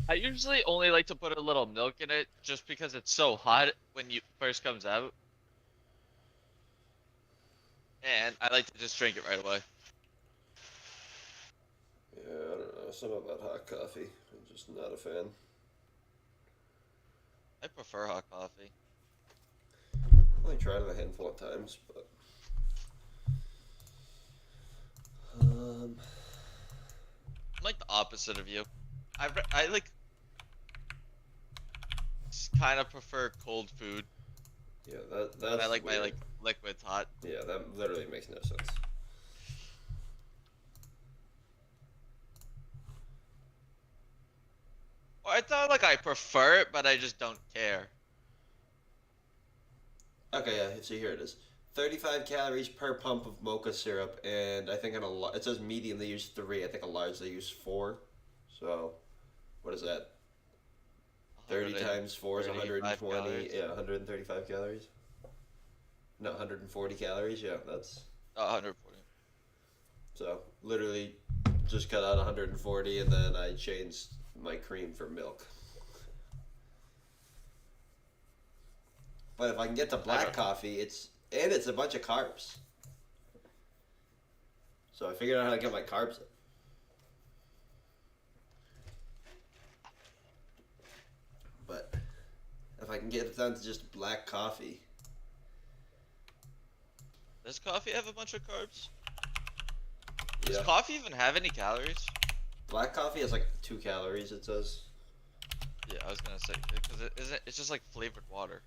I usually only like to put a little milk in it just because it's so hot when you first comes out, and I like to just drink it right away. Yeah, I don't know. Something about hot coffee. I'm just not a fan. I prefer hot coffee. I only tried it a handful of times, but um, I'm like the opposite of you. I like kind of prefer cold food, yeah, but I that's like my weird. like liquids hot. Yeah, that literally makes no sense. Or I thought like I prefer it, but I just don't care. Okay, yeah. So here it is. 35 calories per pump of mocha syrup, and I think it says medium they use three. I think a large they use four. So what is that? 30 times four is 135 120. calories. Yeah, 135 calories. No, 140 calories. Yeah, that's 140. so literally just cut out 140, and then I changed my cream for milk. But if I can get to I black don't. coffee, it's a bunch of carbs. So I figured out how to get my carbs in. But if I can get it down to just black coffee, Does coffee have a bunch of carbs? Does yeah, coffee even have any calories? black coffee has like 2 calories. It says. Yeah, I was gonna say because it isn't. It's just like flavored water.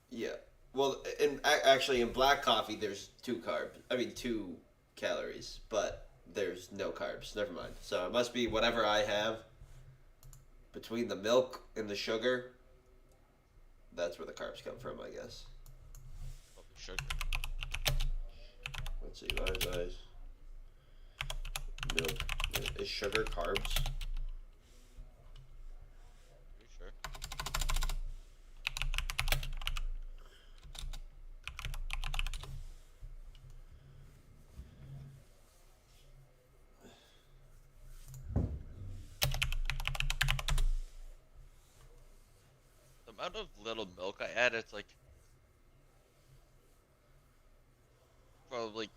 Yeah. Well, actually, in black coffee, there's 2 carbs. I mean, 2 calories, but there's no carbs. Never mind. So it must be whatever I have between the milk and the sugar. That's where the carbs come from, I guess. Probably sugar. Let's see. Large ice, milk. Is sugar carbs? Pretty sure. The amount of little milk I add, it's like probably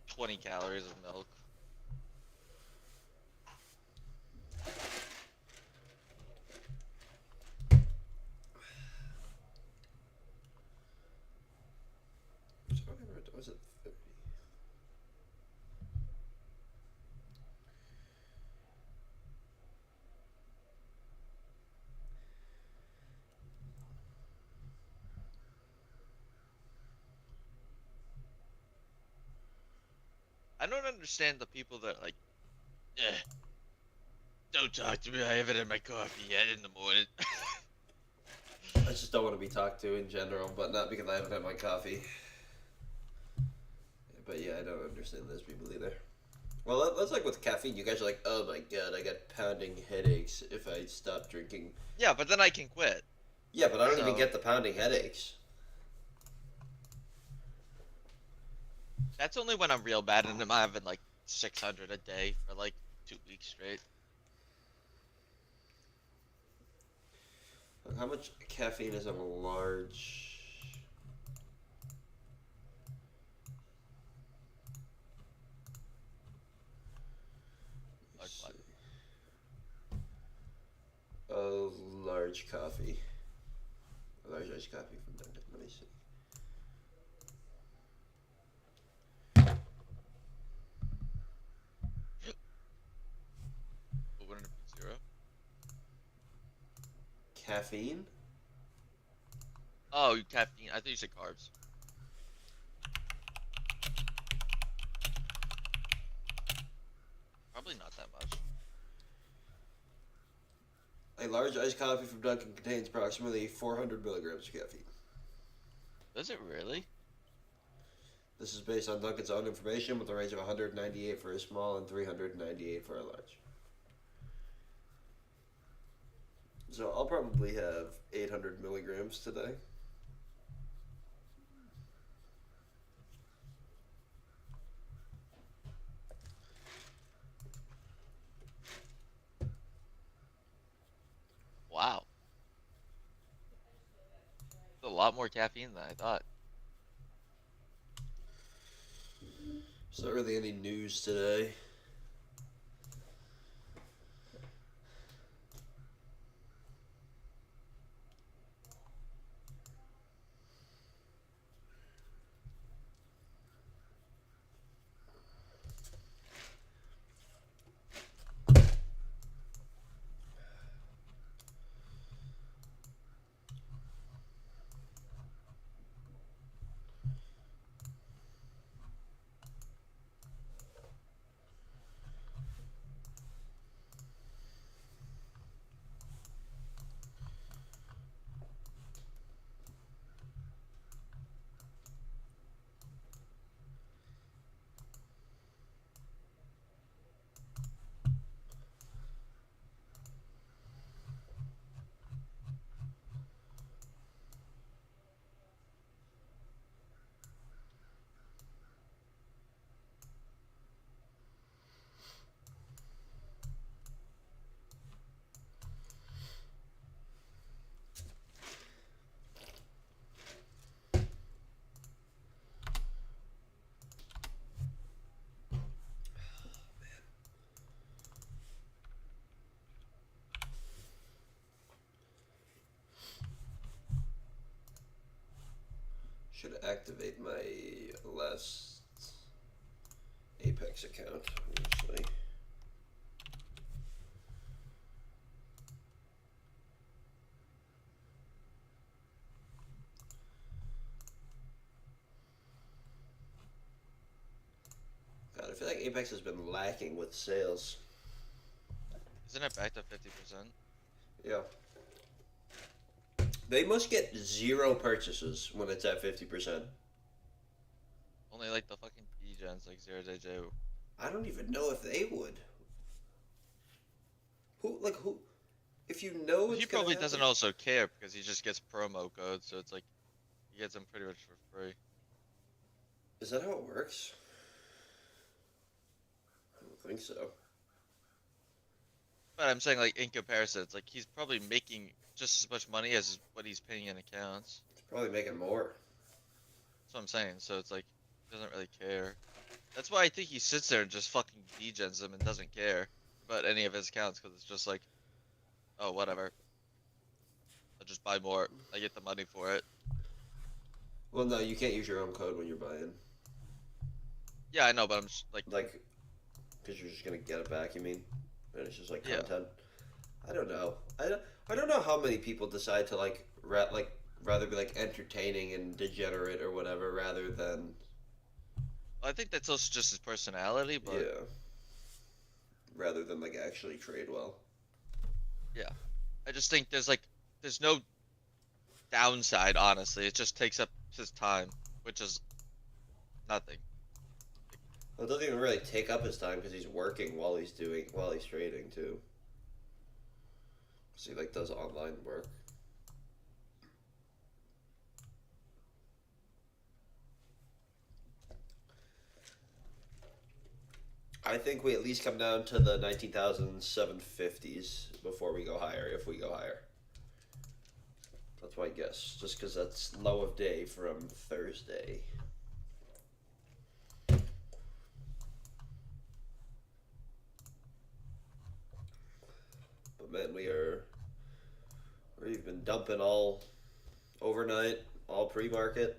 20 calories of milk. Was it 30? I don't understand the people that like, eh, don't talk to me. I have it in my coffee yet in the morning. I just don't want to be talked to in general, but not because I haven't had my coffee. But yeah, I don't understand those people either. Well, that's like with caffeine. You guys are like, oh my god, I got pounding headaches if I stop drinking. Yeah, but then I can quit. Yeah, but I don't even So get the pounding headaches. that's only when I'm real bad and I'm having like 600 a day for like 2 weeks straight. How much caffeine is in a large? Let me Like what? see. A large coffee. A large iced coffee from Dunkin'. Let me see. But wouldn't it be zero? Caffeine? Oh, caffeine. I thought you said carbs. Probably not that much. A large iced coffee from Dunkin' contains approximately 400 milligrams of caffeine. Does it really? This is based on Dunkin's own information with a range of 198 for a small and 398 for a large. So I'll probably have 800 milligrams today. lot more caffeine than I thought. There's not really any news today. Should activate my last Apex account, actually. God, I feel like Apex has been lacking with sales. Isn't it back to 50%? Yeah. They must get 0 purchases when it's at 50%. Only like the fucking B-gens like 0JJ. I don't even know if they would. Who? If you know it's He gonna probably doesn't happen- also care because he just gets promo codes, so it's like he gets them pretty much for free. Is that how it works? I don't think so. But I'm saying like in comparison, it's like he's probably making just as much money as what he's paying in accounts. It's probably making more. That's what I'm saying. So it's like he doesn't really care. That's why I think he sits there and just fucking degens them and doesn't care about any of his accounts because it's just like, oh whatever. I'll just buy more. I get the money for it. Well, no, you can't use your own code when you're buying. Yeah, I know, but I'm just like, Because you're just gonna get it back. You mean? And it's just like Yeah. content. I don't know. I don't know how many people decide to rather be like entertaining and degenerate or whatever rather than I think that's also just his personality, but yeah. Rather than like actually trade well. I just think there's no downside, honestly. It just takes up his time, which is nothing. Well, it doesn't even really take up his time because he's working while he's trading too. So he like does online work. I think we at least come down to the 19,750s before we go higher, if we go higher. That's my guess, just because that's low of day from Thursday. But man, we've been dumping all overnight, all pre-market.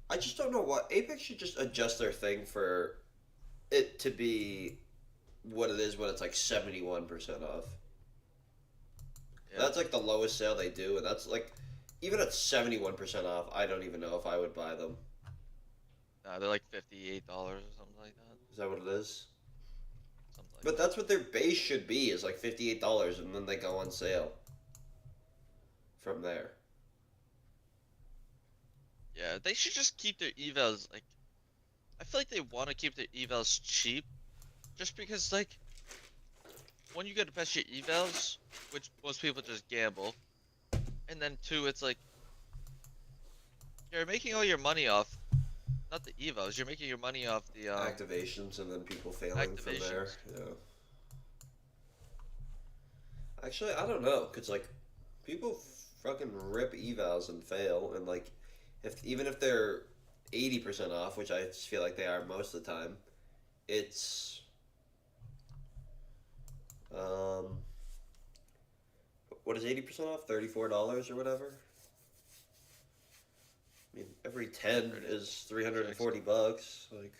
I just don't know what Apex should just adjust their thing for it to be what it is when it's like 71% off. Yeah. That's like the lowest sale they do, and that's like even at 71% off, I don't even know if I would buy them. Nah, they're like $58 or something like that. Is that what it is? Something like But that's what their base should be, is like $58, and then they go on sale from there. Yeah, they should just keep their evals like. I feel like they want to keep their evals cheap, just because like, when you get to best your evals, which most people just gamble, and then 2, it's like you're making all your money off, not the evals. You're making your money off the Activations and then people failing from there. activations. Yeah. Actually, I don't know, cause like people fucking rip evals and fail, and like if even if they're 80% off, which I just feel like they are most of the time, it's um what is 80% off? $34 or whatever. I mean, every 10 is 340 bucks. Like,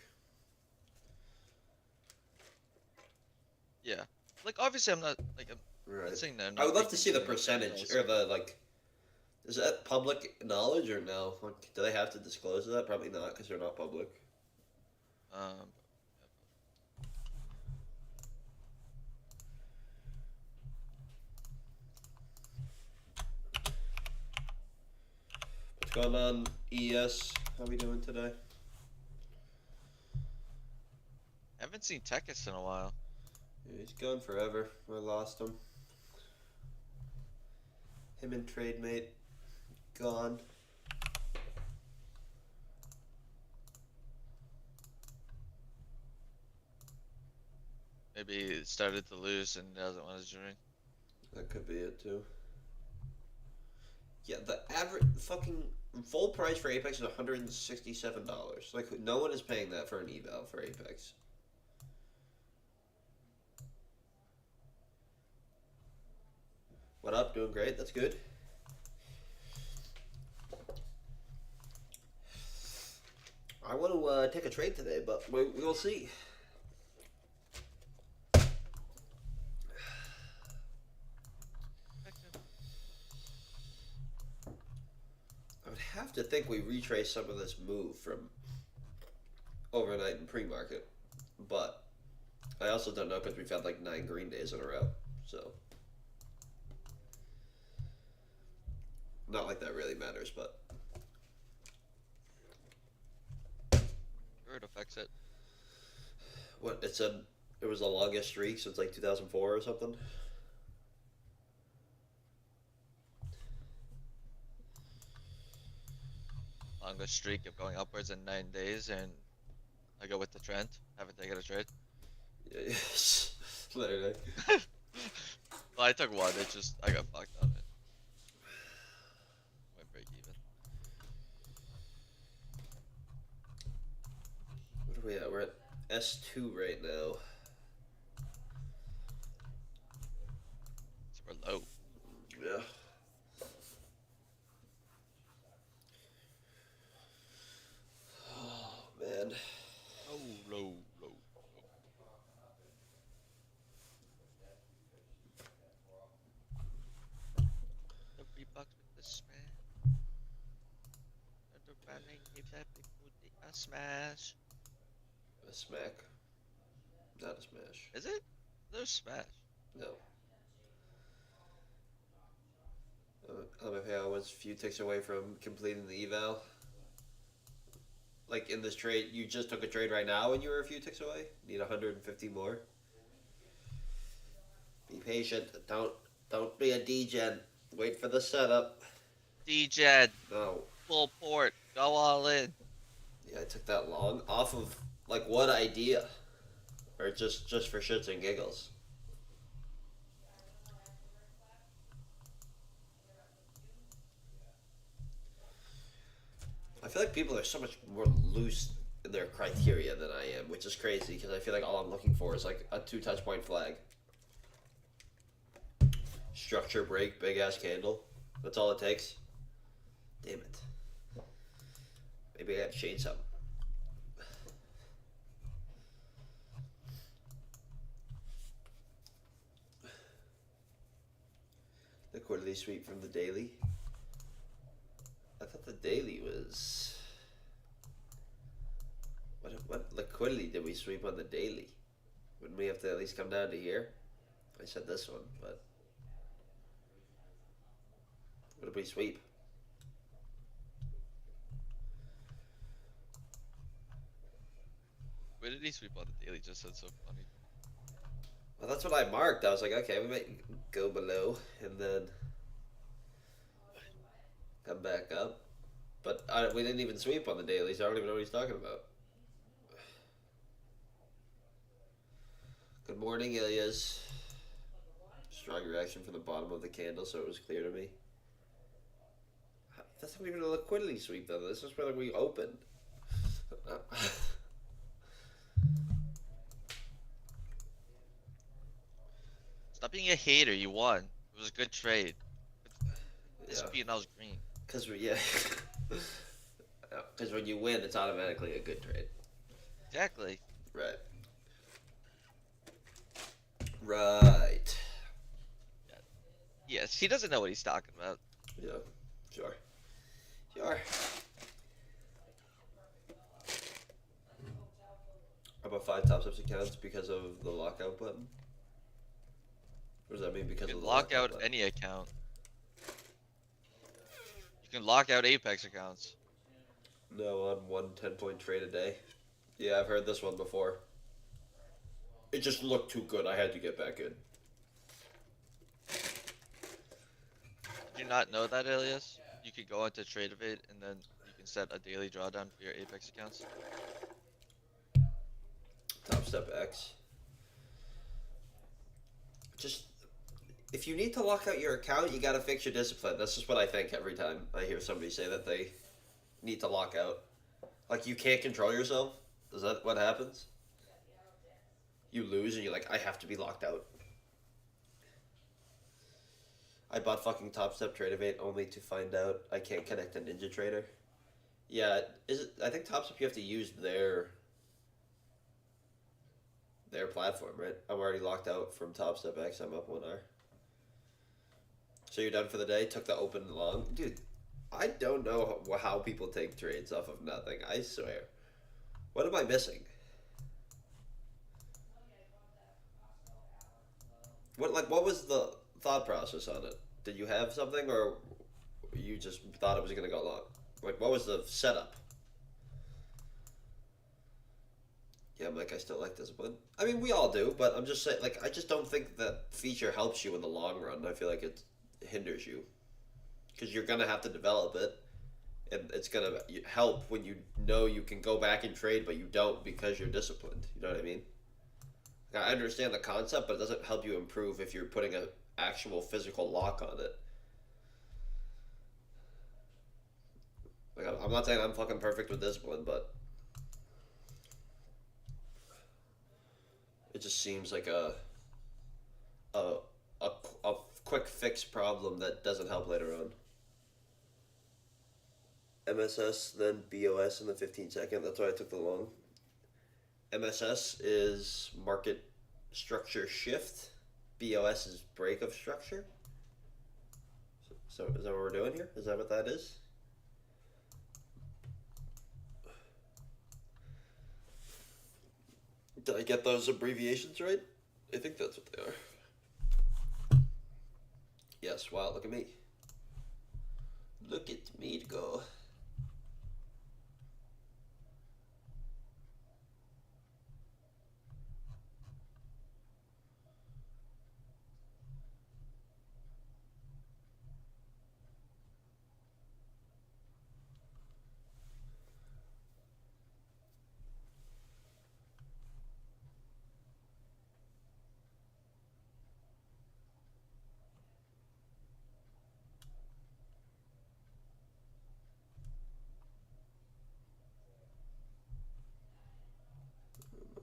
Yeah. Like obviously I'm not right. saying that I'm I not would love to making see the money off percentage evals. or the like. Is that public knowledge or no? Like, do they have to disclose that? Probably not, because they're not public. Um, What's going on, ES? How we doing today? haven't seen Tekis in a while. Yeah, he's gone forever. I lost him. Him and trade mate gone. Maybe he started to lose and doesn't want to join. That could be it too. Yeah, the average fucking full price for Apex is $167. Like no one is paying that for an eval for Apex. What up? Doing great. That's good. I want to take a trade today, but we'll see. I would have to think we retrace some of this move from overnight and pre-market, but I also don't know because we've had like 9 green days in a row, so not like that really matters. But Sure, it affects it. what it said, it was the longest streak since like 2004 or something. Longest streak of going upwards in 9 days, and I go with the trend. Haven't taken a trade. Yeah, literally. Well, I took one. It just I got fucked on it. Went break even. What are we at? We're at S2 right now. So we're low. Yeah. Oh man. Low, low, low. $3 with the smash. Running, give that big booty a smash. A smack. Not a smash. Is it? There's smash. No. I was a few ticks away from completing the eval. Like in this trade, you just took a trade right now and you were a few ticks away. Need 150 more. Be patient. Don't be a degen. Wait for the setup. DJed, No. full port, go all in. Yeah, it took that long. Off of like what idea? Or just for shits and giggles. I feel like people are so much more loose in their criteria than I am, which is crazy because I feel like all I'm looking for is like a 2 touch point flag. Structure break, big ass candle. That's all it takes. Damn it. Maybe I gotta change something. The quarterly sweep from the daily. I thought the daily was. What liquidity did we sweep on the daily? Wouldn't we have to at least come down to here? I said this one, but. What did we sweep? Where did he sweep on the daily? Just said so funny. Well, that's what I marked. I was like, okay, we might go below and then come back up. But we didn't even sweep on the daily, so I don't even know what he's talking about. Good morning, Ilias. strong reaction from the bottom of the candle, so it was clear to me. That's not even a liquidity sweep, though. This is where we opened. Stop being a hater. You won. It was a good trade. This Yeah. beat was green. Because because when you win, it's automatically a good trade. Exactly. Right. Right. Yes, he doesn't know what he's talking about. Yeah. Sure. Sure. About 5 top steps accounts because of the lockout button? What does that mean because You of can the lock lockout out button? any account. You can lock out Apex accounts. No, on one 10-point trade a day. Yeah, I've heard this one before. It just looked too good. I had to get back in. Did you not know that, Elias? You could go into Tradeovate and then you can set a daily drawdown for your Apex accounts. Top step X. Just if you need to lock out your account, you gotta fix your discipline. That's just what I think every time I hear somebody say that they need to lock out. Like you can't control yourself. Is that what happens? You lose and you're like, I have to be locked out. I bought fucking Top Step Tradeovate only to find out I can't connect a Ninja Trader. Yeah, is it? I think Top Step you have to use their platform, right? I'm already locked out from Top Step X. I'm up 1 hour. So you're done for the day? Took the open long? Dude, I don't know how people take trades off of nothing. I swear. What am I missing? What was the thought process on it? Did you have something or you just thought it was going to go long? Like, what was the setup? Yeah, Mike, I still like discipline. I mean, we all do, but I'm just saying, like, I just don't think that feature helps you in the long run. I feel like it hinders you. Because you're going to have to develop it, and it's going to help when you know you can go back and trade, but you don't because you're disciplined. You know what I mean? Like, I understand the concept, but it doesn't help you improve if you're putting an actual physical lock on it. Like, I'm not saying I'm fucking perfect with discipline, but it just seems like a quick fix problem that doesn't help later on. MSS, then BOS in the 15-second. That's why I took the long. MSS is market structure shift. BOS is break of structure. So is that what we're doing here? Is that what that is? Did I get those abbreviations right? I think that's what they are. Yes, wow, look at me. Look at me go.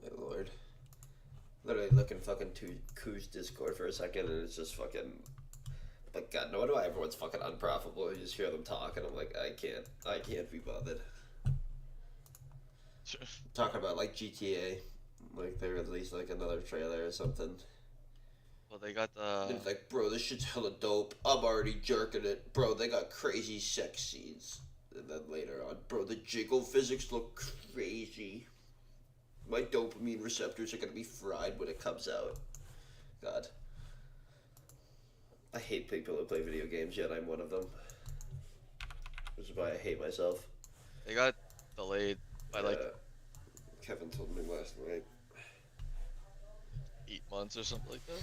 My lord. Literally looking fucking to Koo's Discord for a second and it's just fucking like God, no wonder why everyone's fucking unprofitable. You just hear them talk and I'm like, I can't be bothered. Talking about like GTA. Like they released like another trailer or something. Well, they got the. And it's like, bro, this shit's hella dope. I'm already jerking it. Bro, they got crazy sex scenes. And then later on, bro, the jiggle physics look crazy. My dopamine receptors are gonna be fried when it comes out. God. I hate people who play video games, yet I'm one of them. Which is why I hate myself. They got delayed by like Kevin told me last night. 8 months or something like that.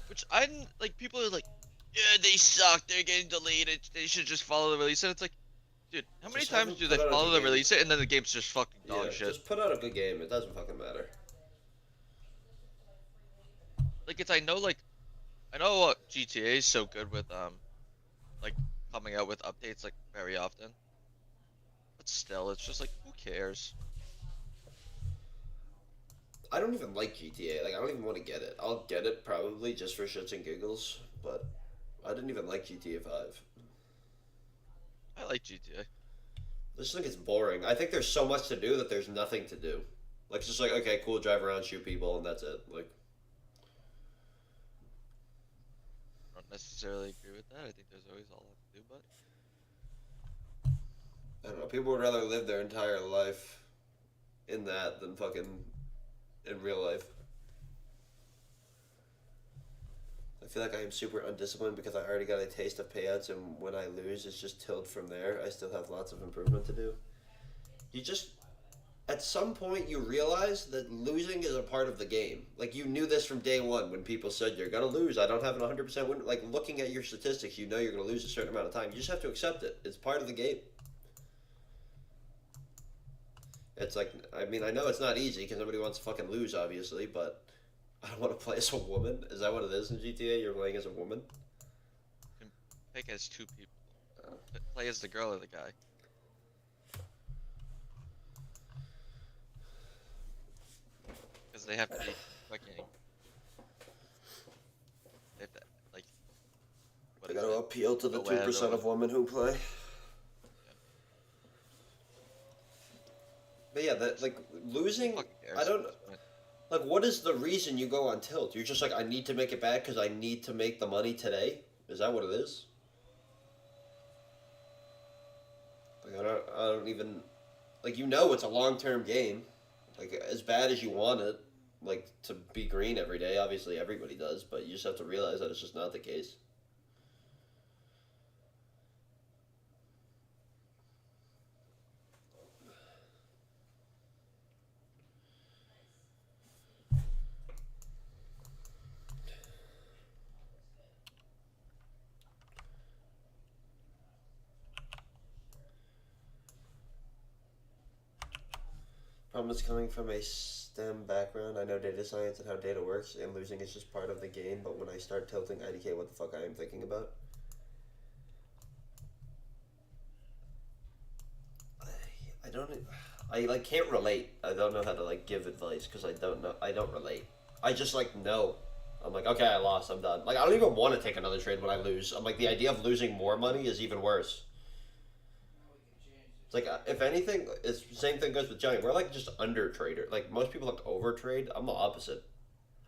Which I didn't like. People are like, yeah, they suck. They're getting deleted. They should just follow the release. And it's like, dude, how many Just times haven't do put they out a follow good the game. release it and then the game's just fucking dog Yeah, shit? just put out a good game. It doesn't fucking matter. like it's I know GTA is so good with like coming out with updates like very often, but still, it's just like who cares? I don't even like GTA. Like I don't even want to get it. I'll get it probably just for shits and giggles, but I didn't even like GTA 5. I like GTA. I just think it's boring. I think there's so much to do that there's nothing to do. Like it's just like okay, cool, drive around, shoot people, and that's it. Like I don't necessarily agree with that. I think there's always a lot to do, but I don't know. People would rather live their entire life in that than fucking in real life. I feel like I am super undisciplined because I already got a taste of payouts, and when I lose, it's just tilled from there. I still have lots of improvement to do. You just, at some point, you realize that losing is a part of the game. Like, you knew this from day one when people said, you're going to lose. I don't have an 100% win. Like, looking at your statistics, you know you're going to lose a certain amount of time. You just have to accept it. It's part of the game. It's like, I mean, I know it's not easy because nobody wants to fucking lose, obviously, but I don't want to play as a woman. Is that what it is in GTA? You're playing as a woman? you can pick as two people. Play as the girl or the guy. Because they have to be fucking. They have to, like. What I is gotta it? appeal to the Go ahead, 2% of women who play. But yeah, that like losing. Fucking cares I don't at this point. like. What is the reason you go on tilt? You're just like, I need to make it back because I need to make the money today. Is that what it is? Like I don't even like. You know, it's a long-term game. Like as bad as you want it, like to be green every day. Obviously, everybody does, but you just have to realize that it's just not the case. Problem is coming from a STEM background. I know data science and how data works, and losing is just part of the game. But when I start tilting IDK, what the fuck I am thinking about? I don't. I like can't relate. I don't know how to like give advice because I don't know. I don't relate. I just like know. I'm like okay, I lost. I'm done. Like I don't even want to take another trade when I lose. I'm like the idea of losing more money is even worse. It's like if anything, it's the same thing goes with Johnny. We're like just under trader. Like most people like over trade. I'm the opposite.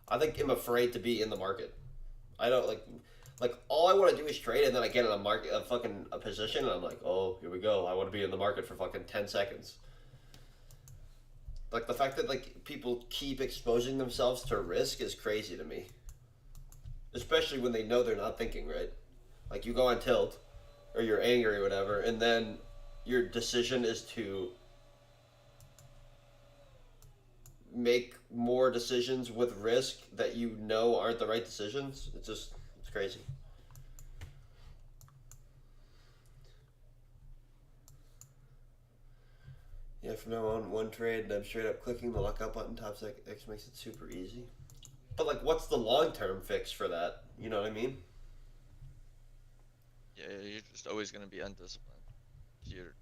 I think I'm afraid to be in the market. I don't like all I want to do is trade, and then I get in a market, a position, and I'm like, oh, here we go. I want to be in the market for fucking 10 seconds. Like the fact that like people keep exposing themselves to risk is crazy to me. Especially when they know they're not thinking right. Like you go on tilt, or you're angry or whatever, and then your decision is to make more decisions with risk that you know aren't the right decisions. It's crazy. Yeah, from now on, one trade, and I'm straight up clicking the lockout button. Top X makes it super easy. But like, what's the long term fix for that? You know what I mean? Yeah, you're just always gonna be undisciplined. You're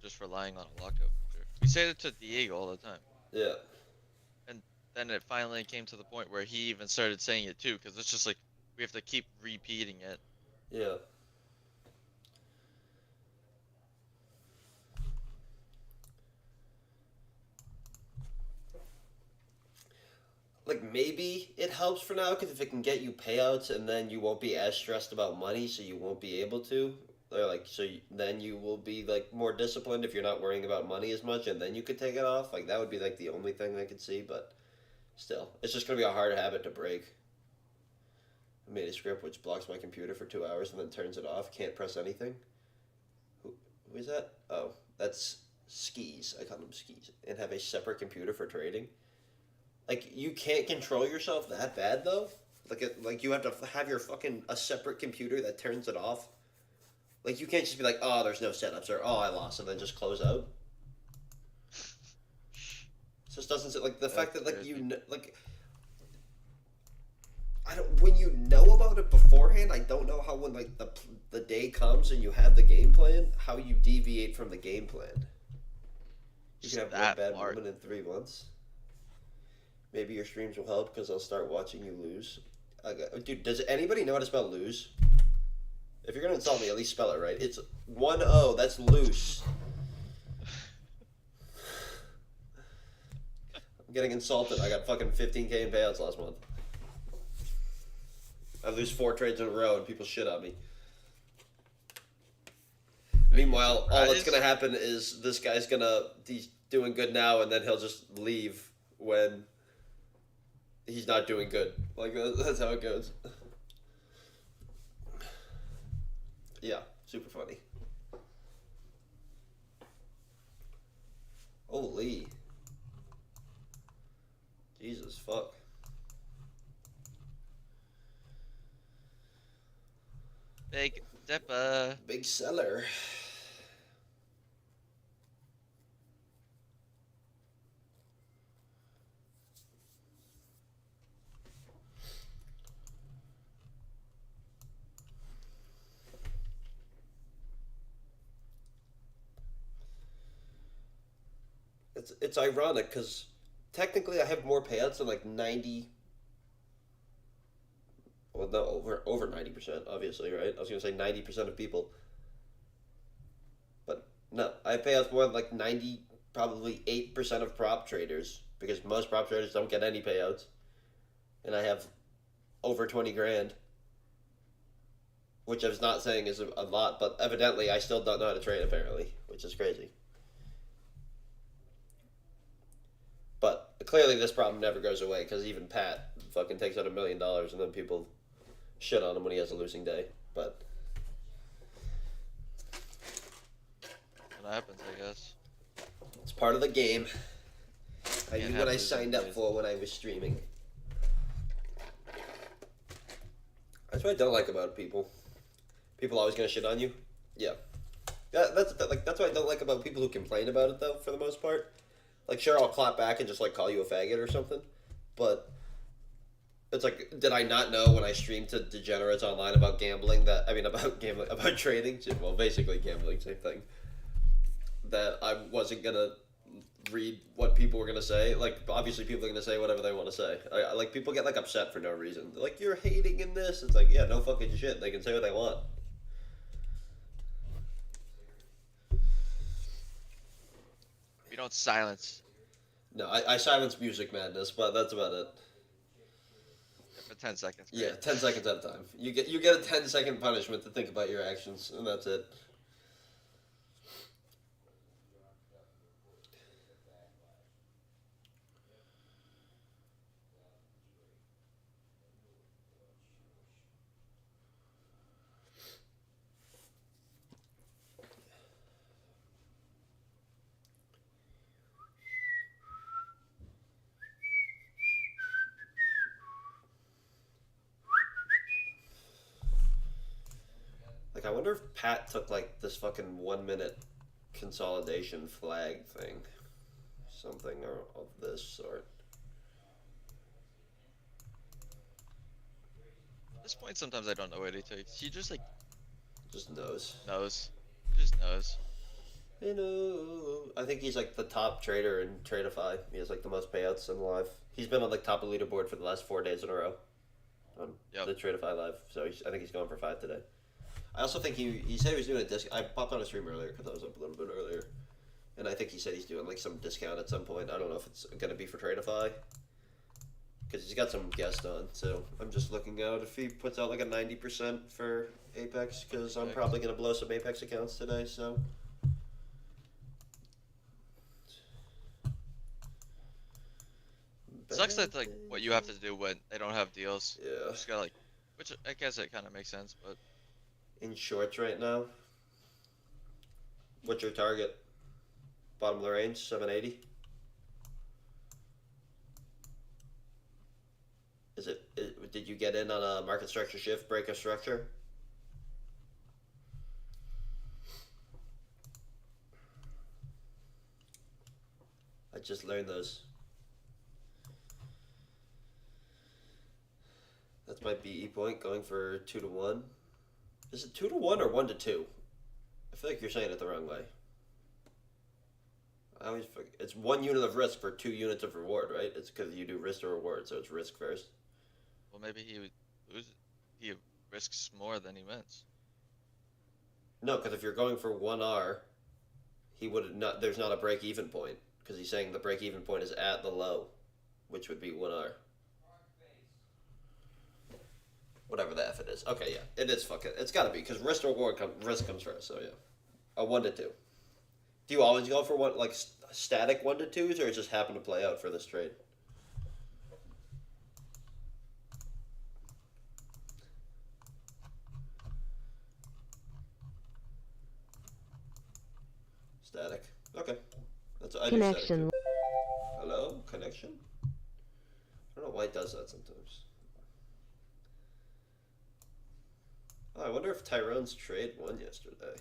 just relying on a lockout feature. We say it to Diego all the time. Yeah. And then it finally came to the point where he even started saying it too, because it's just like we have to keep repeating it. Yeah. Like maybe it helps for now because if it can get you payouts and then you won't be as stressed about money, so you won't be able to. Or like then you will be like more disciplined if you're not worrying about money as much, and then you could take it off. Like that would be like the only thing I could see, but still, it's just gonna be a hard habit to break. I made a script which blocks my computer for 2 hours and then turns it off. Can't press anything. Who is that? Oh, that's Skis. I call them Skis. And have a separate computer for trading. Like you can't control yourself that bad though. Like you have to have your fucking a separate computer that turns it off. Like you can't just be like, oh, there's no setups or oh, I lost, and then just close out. It just doesn't like the fact that like crazy. like I don't. When you know about it beforehand, I don't know how when like the day comes and you have the game plan, how you deviate from the game plan. You Just can have one that bad part. moment in 3 months. Maybe your streams will help because I'll start watching you lose. Dude, does anybody know how to spell lose? If you're gonna insult me, at least spell it right. It's 1-0. That's loose. I'm getting insulted. I got fucking 15K in payouts last month. I lose 4 trades in a row and people shit on me. Meanwhile, all that's gonna happen is this guy's he's doing good now, and then he'll just leave when he's not doing good. Like that's how it goes. Yeah, super funny. Holy. Jesus fuck. Big Dipper. Big seller. It's ironic because technically I have more payouts than like 90. Well, no, over 90%, obviously, right? I was gonna say 90% of people, but no, I have payouts more than like 90, probably 8% of prop traders because most prop traders don't get any payouts, and I have over 20 grand, which I was not saying is a lot, but evidently I still don't know how to trade apparently, which is crazy. But clearly this problem never goes away because even Pat fucking takes out $1 million and then people shit on him when he has a losing day. But What happens, I guess. it's part of the game. I Can't knew have what I losing signed up days. for when I was streaming. That's what I don't like about people. People always gonna shit on you. Yeah. That's what I don't like about people who complain about it though. For the most part, like sure I'll clap back and just like call you a faggot or something, but it's like, did I not know when I streamed to degenerates online about gambling about gambling, about trading? Well, basically gambling, same thing. That I wasn't gonna read what people were gonna say. Like, obviously, people are gonna say whatever they want to say. Like, people get like upset for no reason. They're like, you're hating in this. It's like, yeah, no fucking shit. They can say what they want. We don't silence No, I silence music madness, but that's about it. for 10 seconds. Yeah, Great. 10 seconds at a time. You get a 10-second punishment to think about your actions, and that's it. Like, I wonder if Pat took like this fucking 1 minute consolidation flag thing, something or of this sort. At this point, sometimes I don't know what he takes. He just, like, Just knows. knows. He just knows. You know, I think he's like the top trader in Tradeify. He has like the most payouts in live. He's been on like top of the leaderboard for the last 4 days in a row on Yep. the Tradeify live. So I think he's going for 5 today. I also think he said he was doing a disc. I popped on a stream earlier because I was up a little bit earlier, and I think he said he's doing like some discount at some point. I don't know if it's gonna be for Tradeify because he's got some guests on. So I'm just looking out if he puts out like a 90% for Apex because I'm Apex. probably gonna blow some Apex accounts today. So. Sucks that, like, what you have to do when they don't have deals. You Yeah. just gotta, like, which I guess it kind of makes sense, but In shorts right now. What's your target? Bottom of the range, 780. Did you get in on a market structure shift, break of structure? I just learned those. That's My BE point going for 2-1. Is it 2-1 or 1-2? I feel like you're saying it the wrong way. I always forget. It's 1 unit of risk for 2 units of reward, right? It's because you do risk or reward, so it's risk first. Well, maybe he risks more than he wins. No, because if you're going for 1R, he would not. There's not a break-even point because he's saying the break-even point is at the low, which would be 1R. Whatever the F it is. Okay, yeah, it is fucking. It's got to be because risk or reward risk comes first. So yeah, a 1-2. Do you always go for one like static 1-2s, or it just happen to play out for this trade? Static. Okay. That's I do static Connection. too. Hello? Connection? I don't know why it does that sometimes. Oh, I wonder if Tyrone's trade won yesterday.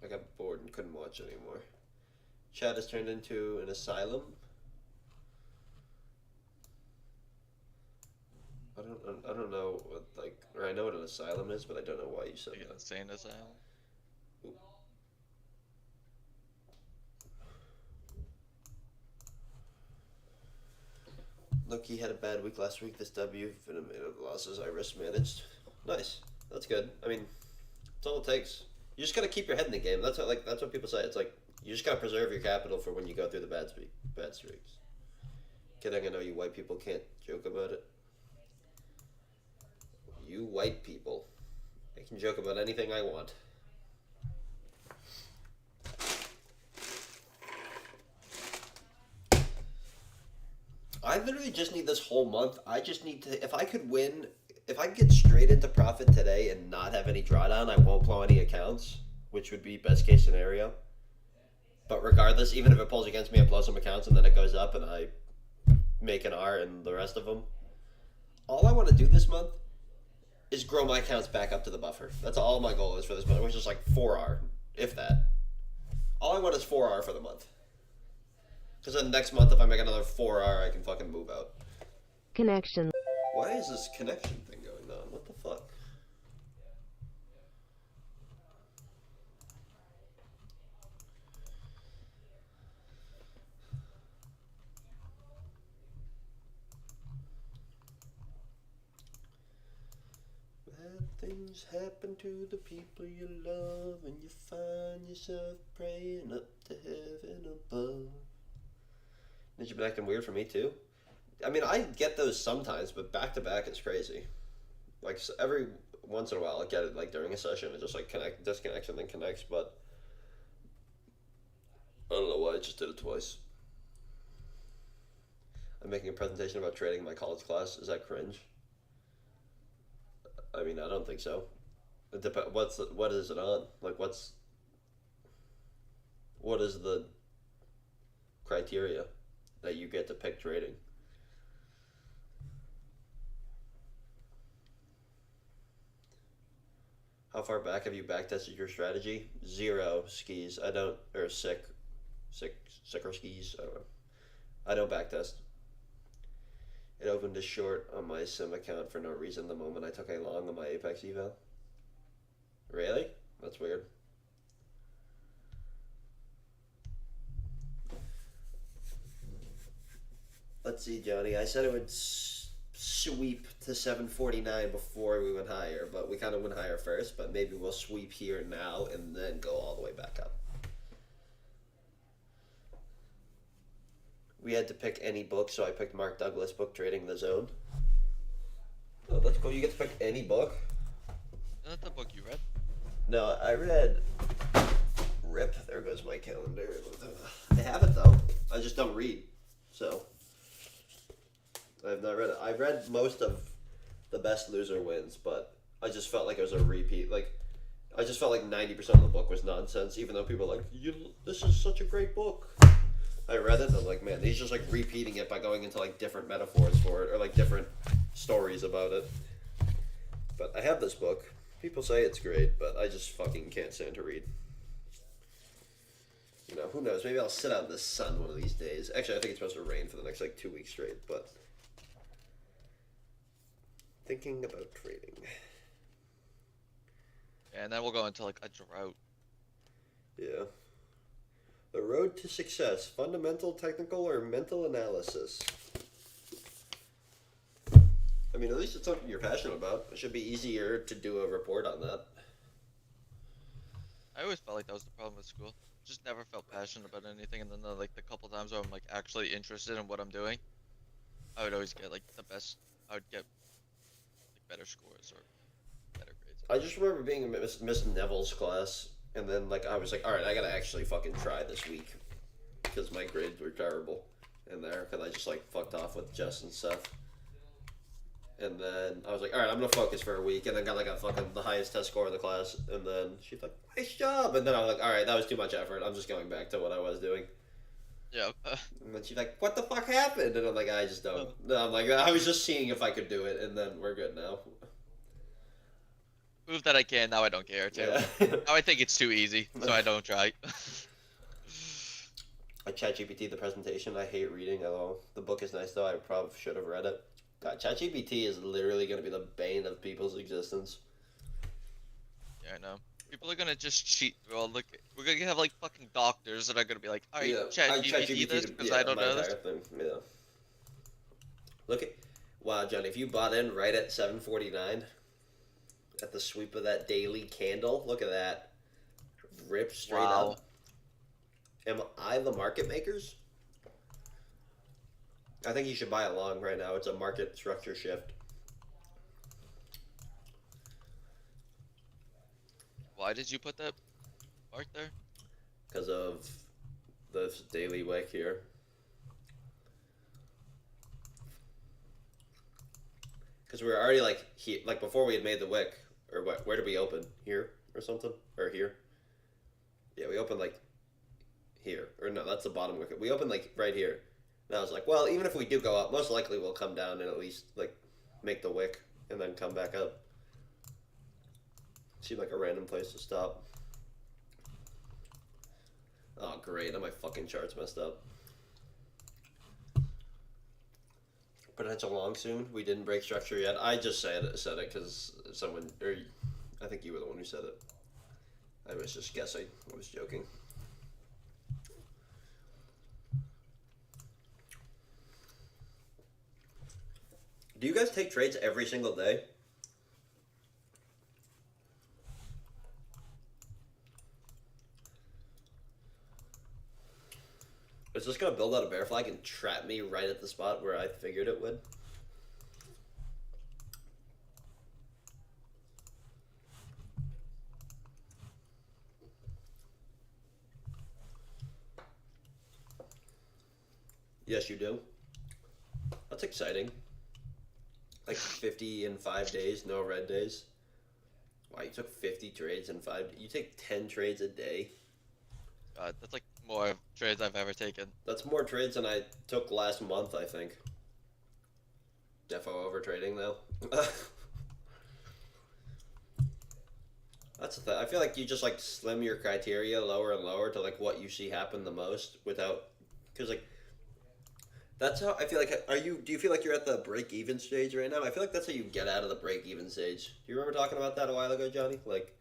I got bored and couldn't watch anymore. Chat has turned into an asylum. I don't know what, like, or I know what an asylum is, but I don't know why you said Like an that. insane asylum. Loki had a bad week last week. This W, Venom made up losses. I risk managed. Nice. That's good. I mean, that's all it takes. You just gotta keep your head in the game. That's what people say. It's like you just gotta preserve your capital for when you go through the bad streaks. Kidding. I know you white people can't joke about it. You white people, I can joke about anything I want. I literally just need this whole month. I just need to. If I could win, if I could get straight into profit today and not have any drawdown, I won't blow any accounts, which would be best case scenario. But regardless, even if it pulls against me, I blow some accounts and then it goes up and I make an R and the rest of them. All I want to do this month is grow my accounts back up to the buffer. That's all my goal is for this month, which is like 4R, if that. All I want is 4R for the month. Because then next month, if I make another 4R, I can fucking move out. Connection. Why is this connection thing going on? What the fuck? Bad things happen to the people you love, and you find yourself praying up to heaven above. Did you been acting weird for me too? I mean, I get those sometimes, but back to back is crazy. Like every once in a while, I get it. Like during a session, it just like disconnects and then connects. But I don't know why I just did it twice. I'm making a presentation about trading in my college class. Is that cringe? I mean, I don't think so. What is it on? Like, what is the criteria that you get to pick trading? How far back have you backtested your strategy? 0 skis. I don't, or sick or skis. I don't know. I don't backtest. It opened a short on my sim account for no reason the moment I took a long on my Apex eval. Really? That's weird. Let's see, Johnny. I said it would sweep to 749 before we went higher, but we kind of went higher first, but maybe we'll sweep here now and then go all the way back up. We had to pick any book, so I picked Mark Douglas' book, Trading the Zone. Oh, that's cool. You get to pick any book? Is that the book you read? No, I read... Rip. There goes my calendar. I have it, though. I just don't read, so... I've not read it. I've read most of The Best Loser Wins, but I just felt like it was a repeat. Like, I just felt like 90% of the book was nonsense, even though people were like, this is such a great book. I read it and I'm like, man, he's just like repeating it by going into like different metaphors for it, or like different stories about it. But I have this book. People say it's great, but I just fucking can't stand to read. You know, who knows? Maybe I'll sit out in the sun one of these days. Actually, I think it's supposed to rain for the next like 2 weeks straight, but Thinking about trading. And then we'll go into like a drought. Yeah. The road to success: fundamental, technical, or mental analysis. I mean, at least it's something you're passionate about. It should be easier to do a report on that. I always felt like that was the problem with school. Just never felt passionate about anything, and then like the couple times where I'm like actually interested in what I'm doing, I would always get like the best. I would get like better scores or better grades. I just remember being in Miss Neville's class, and then like I was like, all right, I gotta actually fucking try this week, because my grades were terrible in there, because I just like fucked off with Jess and Seth. And then I was like, all right, I'm gonna focus for a week, and then got like a fucking the highest test score in the class. And then she's like, nice job. And then I was like, all right, that was too much effort. I'm just going back to what I was doing. Yeah. And then she's like, what the fuck happened? And I'm like, I just don't. No, I'm like, I was just seeing if I could do it, and then we're good now. Prove that I can. Now I don't care too. Yeah. Now I think it's too easy, so I don't try. I ChatGPT the presentation. I hate reading. Although the book is nice, though I probably should have read it. God, ChatGPT is literally going to be the bane of people's existence. Yeah, I know. People are gonna just cheat. Well, look, we're gonna have like fucking doctors that are gonna be like, "All right, Yeah, ChatGPT this because I don't my know this." entire thing. Yeah. Look at, wow, Johnny, if you bought in right at 7:49, at the sweep of that daily candle, look at that, ripped straight Wow. up. Am I the market makers? I think you should buy it long right now. It's a market structure shift. Why did you put that mark there? Because of this daily wick here. Because we were already like like before we had made the wick, or what? Where did we open? Here or something? Or here? Yeah, we opened like here, or no, that's the bottom wicket. We opened like right here. And I was like, well, even if we do go up, most likely we'll come down and at least like make the wick and then come back up. Seemed like a random place to stop. Oh, great. Now my fucking chart's messed up. Potential long soon. We didn't break structure yet. I just said it because someone, or I think you were the one who said it. I was just guessing. I was joking. Do you guys take trades every single day? Is this gonna build out a bear flag and trap me right at the spot where I figured it would? Yes, you do. That's exciting. Like 50 in 5 days, no red days. Wow, you took 50 trades in 5 days. You take 10 trades a day. God, that's like more trades I've ever taken. That's more trades than I took last month, I think. Defo over trading, though. That's the thing. I feel like you just like slim your criteria lower and lower to like what you see happen the most without, because like that's how I feel like. Do you feel like you're at the break even stage right now? I feel like that's how you get out of the break even stage. Do you remember talking about that a while ago, Johnny? Like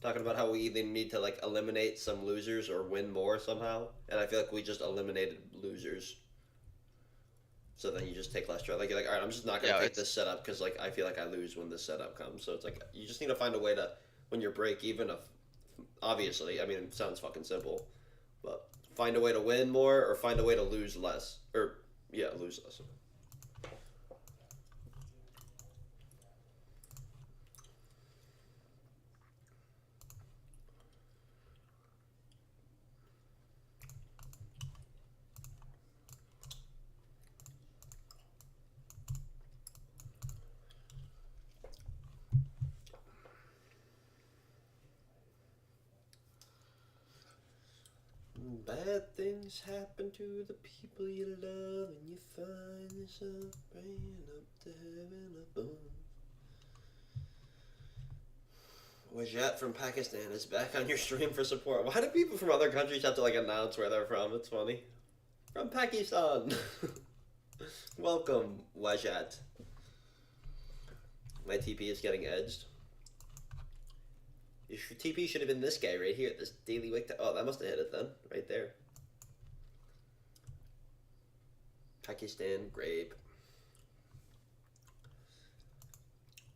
talking about how we either need to like eliminate some losers or win more somehow, and I feel like we just eliminated losers. So then you just take less try. Like you're like, all right, I'm just not gonna take this setup because like I feel like I lose when this setup comes. So it's like you just need to find a way to, when you're break even, obviously, I mean, it sounds fucking simple, but find a way to win more or find a way to lose less, or yeah, lose less. Bad things happen to the people you love, and you find yourself praying up to heaven above. Wajat from Pakistan is back on your stream for support. Why do people from other countries have to like announce where they're from? It's funny. From Pakistan. Welcome, Wajat. My TP is getting edged. Your TP should have been this guy right here. This daily wick. Oh, that must have hit it then. Right there. Pakistan grape.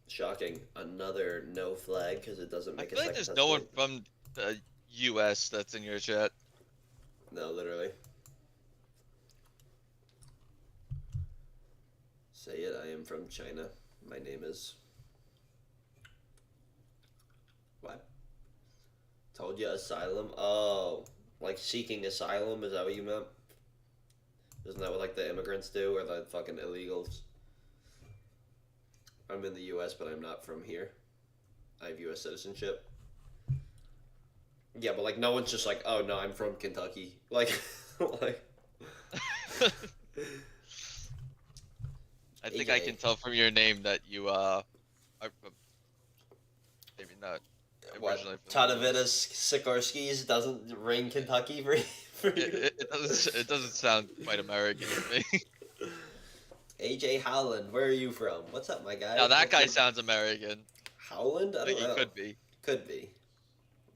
Shocking. Another no flag because it doesn't I make a feel like second there's no one touchdown. from the U.S. that's in your chat. No, literally. Say it, I am from China. My name is... What? Told you asylum? Oh, like seeking asylum? Is that what you meant? Isn't that what like the immigrants do, or the fucking illegals? I'm in the U.S., but I'm not from here. I have U.S. citizenship. Yeah, but like no one's just like, oh no, I'm from Kentucky. Like, like. I think I can tell from your name that you are from, maybe not originally What? from the US. Tadavidas Sikorskis doesn't ring Kentucky for It, you? it, it doesn't it doesn't sound quite American to me. AJ Howland, where are you from? What's up, my guy? Now that What's guy your... sounds American. Howland? I I don't think he know. could be. Could be.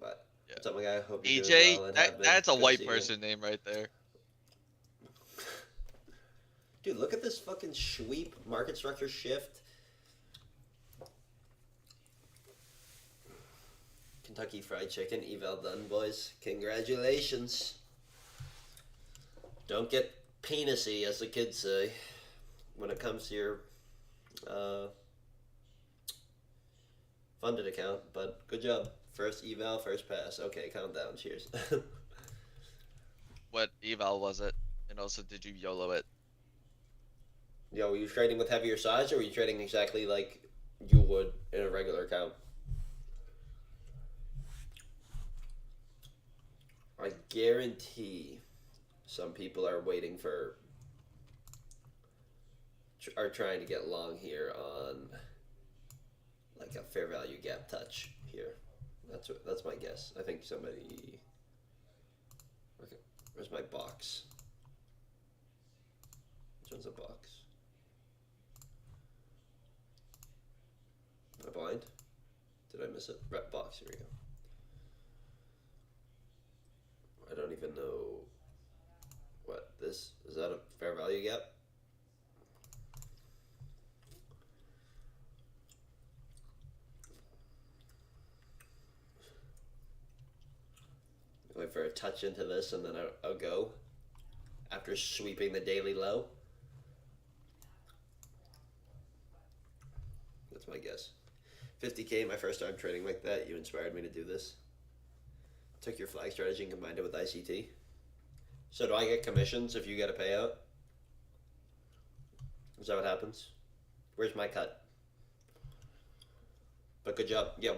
But Yeah. what's up, my guy? Hope you're doing EJ, well and have been. that's a Good to white see you again. person name right there. Dude, look at this fucking sweep market structure shift. Kentucky Fried Chicken eval done, boys. Congratulations. Don't get penisy, as the kids say, when it comes to your funded account. But good job. First eval, first pass. Okay, calm down. Cheers. What eval was it? And also, did you YOLO it? Yo, were you trading with heavier size, or were you trading exactly like you would in a regular account? I guarantee some people are waiting for, are trying to get long here on like a fair value gap touch here. That's my guess. I think somebody. Okay, where's my box? Which one's a box? Am I blind? Did I miss it? Red box. Here we go. I don't even know what this is. That a fair value gap? Wait for a touch into this and then I'll go after sweeping the daily low. That's my guess. 50K my first time trading like that. You inspired me to do this. Took your flag strategy and combined it with ICT. So do I get commissions if you get a payout? Is that what happens? Where's my cut? But good job. Yeah,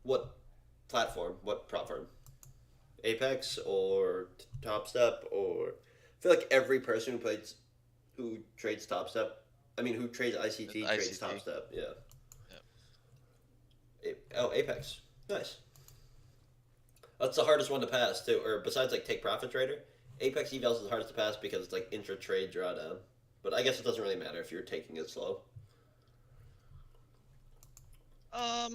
what platform? What prop firm? Apex or Top Step, or I feel like every person who trades Top Step, I mean who trades ICT trades ICT. Top Step. Yeah. Yeah. Oh, Apex. Nice. That's the hardest one to pass too, or besides like Take Profit Trader, Apex evals is the hardest to pass because it's like intra trade drawdown. But I guess it doesn't really matter if you're taking it slow. I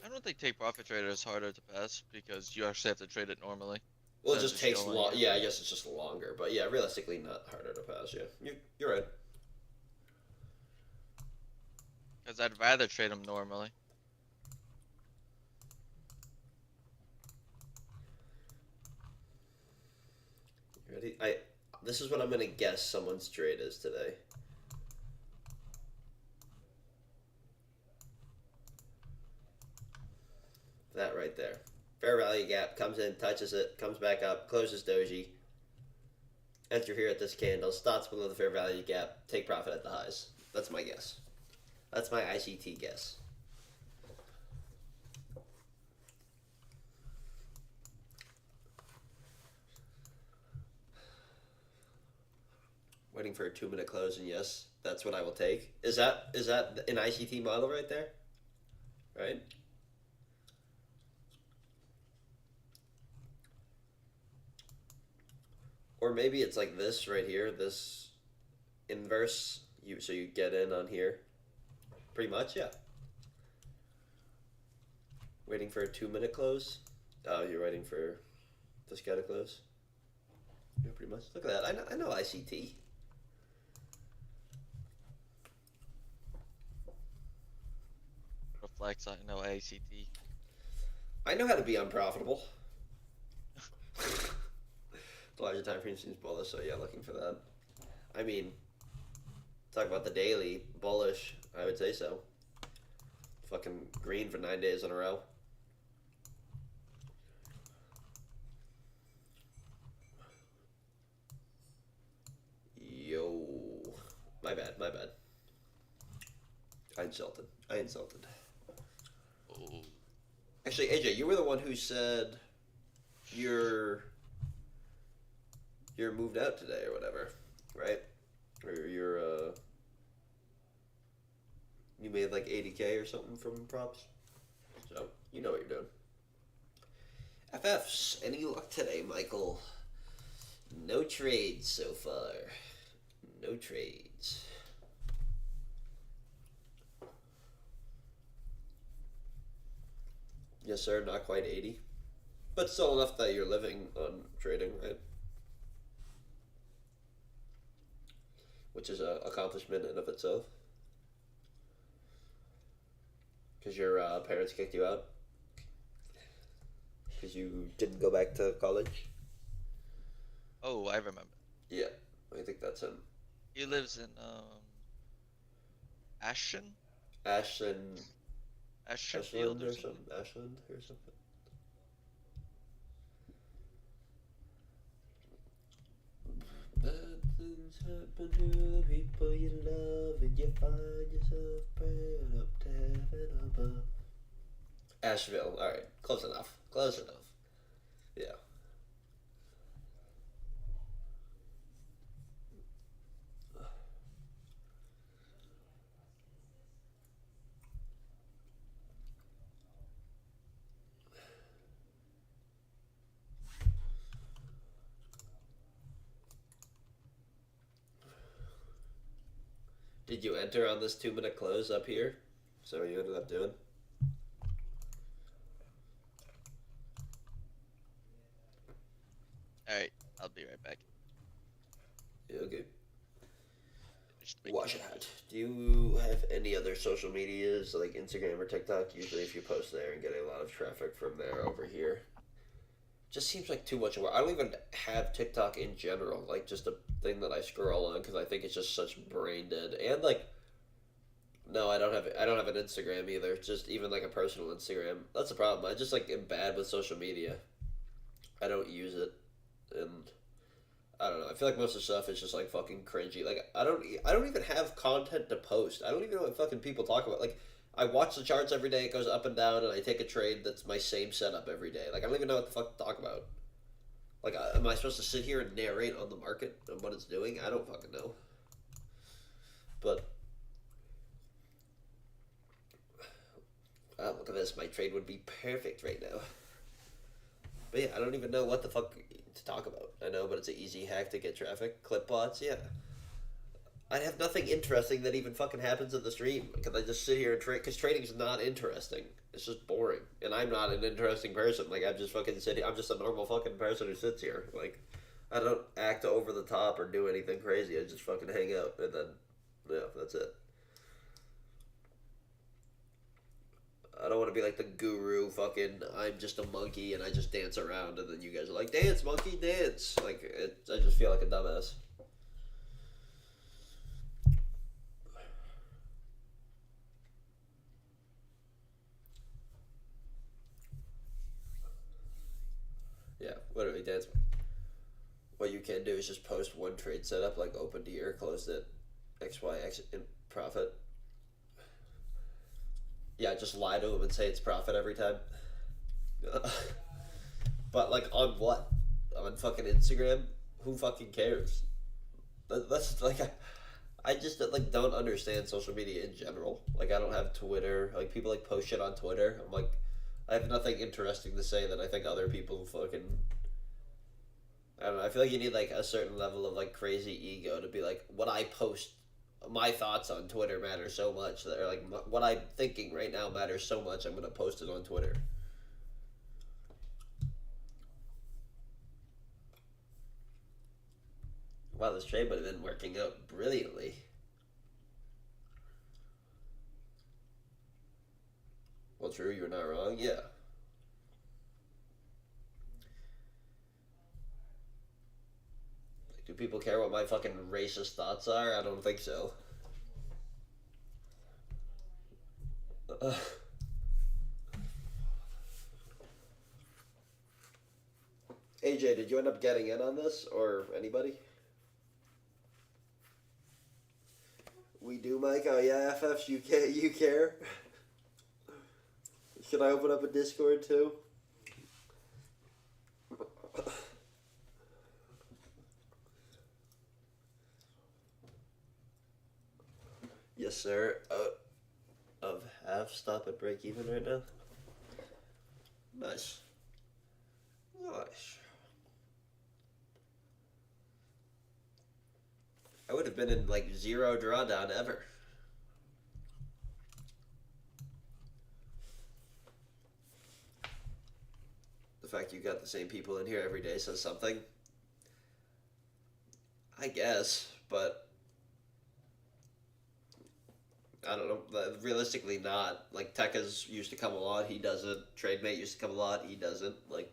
don't think Take Profit Trader is harder to pass because you actually have to trade it normally. Well, it Instead of just takes showing long. you. Yeah, I guess it's just longer, but yeah, realistically, not harder to pass. Yeah, you're right. Because I'd rather trade them normally. Ready? This is what I'm gonna guess someone's trade is today. That right there. Fair value gap comes in, touches it, comes back up, closes doji. Enter here at this candle, stops below the fair value gap, take profit at the highs. That's my guess. That's my ICT guess. Waiting for a 2-minute close, and yes, that's what I will take. Is that an ICT model right there? Right? Or maybe it's like this right here, this inverse You get in on here, pretty much, yeah. Waiting for a 2-minute close. Oh, you're waiting for this guy to close. Yeah, pretty much. Look at that. I know ICT. Reflex, I know ACT. I know how to be unprofitable. The larger time frame seems bullish, so yeah, looking for that. I mean, talk about the daily bullish. I would say so. Fucking green for 9 days in a row. Yo, my bad. I insulted. Oh. Actually, AJ, you were the one who said you're moved out today or whatever, right? Or you made like 80K or something from props. So you know what you're doing. FFs, any luck today, Michael? No trades so far. No trades. Yes, sir. Not quite 80, but still enough that you're living on trading, right? Which is an accomplishment in of itself. Because your parents kicked you out. Because you didn't go back to college. Oh, I remember. Yeah, I think that's him. He lives in Ashton? Ashland Field or something. Ashland or something. Bad things happen to the people you love, and you find yourself praying up to heaven above. Asheville. All right, close enough. Yeah. Did you enter on this 2-minute close up here? So what you ended up doing? Alright, I'll be right back. Yeah, okay. Just wait. Wash out. Do you have any other social medias like Instagram or TikTok? Usually, if you post there and get a lot of traffic from there over here, just seems like too much work. I don't even have TikTok in general, like just a thing that I scroll on because I think it's just such brain dead. And like, no, I don't have an Instagram either. Just even like a personal Instagram. That's the problem. I just like am bad with social media. I don't use it, and I don't know. I feel like most of the stuff is just like fucking cringy. Like I don't even have content to post. I don't even know what fucking people talk about. Like I watch the charts every day. It goes up and down, and I take a trade that's my same setup every day. Like I don't even know what the fuck to talk about. Like am I supposed to sit here and narrate on the market and what it's doing? I don't fucking know. But look at this. My trade would be perfect right now. But yeah, I don't even know what the fuck to talk about. I know, but it's an easy hack to get traffic. Clip bots, yeah. I have nothing interesting that even fucking happens in the stream. Because I just sit here and trade. Because trading's not interesting. It's just boring. And I'm not an interesting person. Like, I'm just fucking sitting. I'm just a normal fucking person who sits here. Like, I don't act over the top or do anything crazy. I just fucking hang out. And then, yeah, that's it. I don't want to be like the guru fucking, I'm just a monkey and I just dance around and then you guys are like, dance, monkey, dance. Like, I just feel like a dumbass. Yeah, literally dance. What you can do is just post one trade setup, like opened here, closed it, XY, in profit. Yeah, just lie to him and say it's profit every time. But like on what? On fucking Instagram? Who fucking cares? That's like I just like don't understand social media in general. Like I don't have Twitter. Like people like post shit on Twitter. I'm like I have nothing interesting to say that I think other people fucking I don't know. I feel like you need like a certain level of like crazy ego to be like what I post my thoughts on Twitter matter so much that, or like what I'm thinking right now matters so much. I'm gonna post it on Twitter. Wow, this trade would have been working out brilliantly. Well, true, you're not wrong. Yeah. Do people care what my fucking racist thoughts are? I don't think so. AJ, did you end up getting in on this, or anybody? We do, Mike. Oh yeah, FFs. You care? Should I open up a Discord too? Yes, sir. Of half stop at break even right now. Nice. Nice. I would have been in like zero drawdown ever. The fact you got the same people in here every day says something. I guess, but I don't know. Realistically, not. Like, Tekka's used to come a lot. He doesn't. Trademate used to come a lot. He doesn't. Like,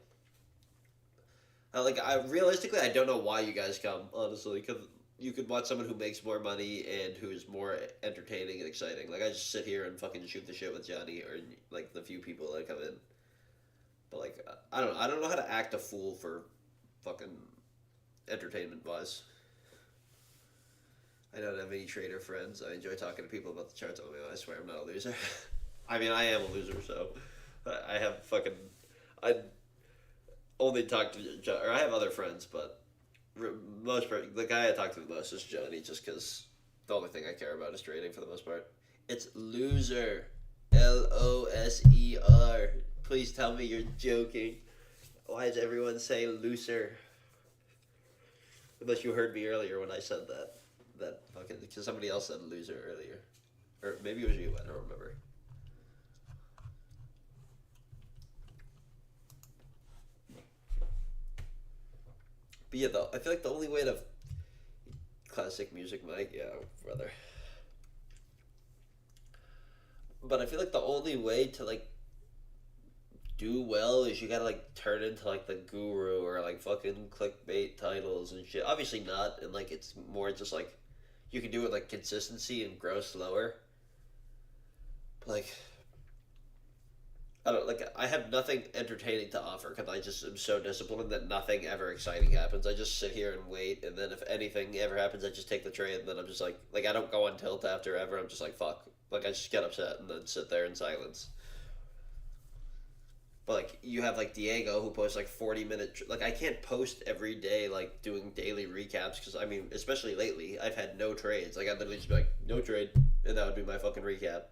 I realistically, I don't know why you guys come, honestly, because you could watch someone who makes more money and who's more entertaining and exciting. Like, I just sit here and fucking shoot the shit with Johnny or, like, the few people that come in. But, like, I don't know. I don't know how to act a fool for fucking entertainment-wise. I don't have any trader friends. I enjoy talking to people about the charts. Oh, man, I swear I'm not a loser. I mean, I am a loser, so I have fucking... I only talk to... Or I have other friends, but the guy I talk to the most is Johnny, just because the only thing I care about is trading for the most part. It's loser. Loser. Please tell me you're joking. Why is everyone saying looser? Unless you heard me earlier when I said that. That fucking, because somebody else said loser earlier, or maybe it was you. I don't remember. But yeah, though, I feel like the only way to classic music, Mike. Yeah, brother. But I feel like the only way to like do well is you gotta like turn into like the guru or like fucking clickbait titles and shit. Obviously not, and like it's more just like you can do it like consistency and grow slower. But like I don't like I have nothing entertaining to offer because I just am so disciplined that nothing ever exciting happens. I just sit here and wait, and then if anything ever happens, I just take the trade, and then I'm just like I don't go on tilt after ever. I'm just like fuck. Like I just get upset and then sit there in silence. But like you have like Diego who posts like 40-minute like I can't post every day like doing daily recaps because I mean especially lately I've had no trades. Like I'd literally just be like no trade and that would be my fucking recap.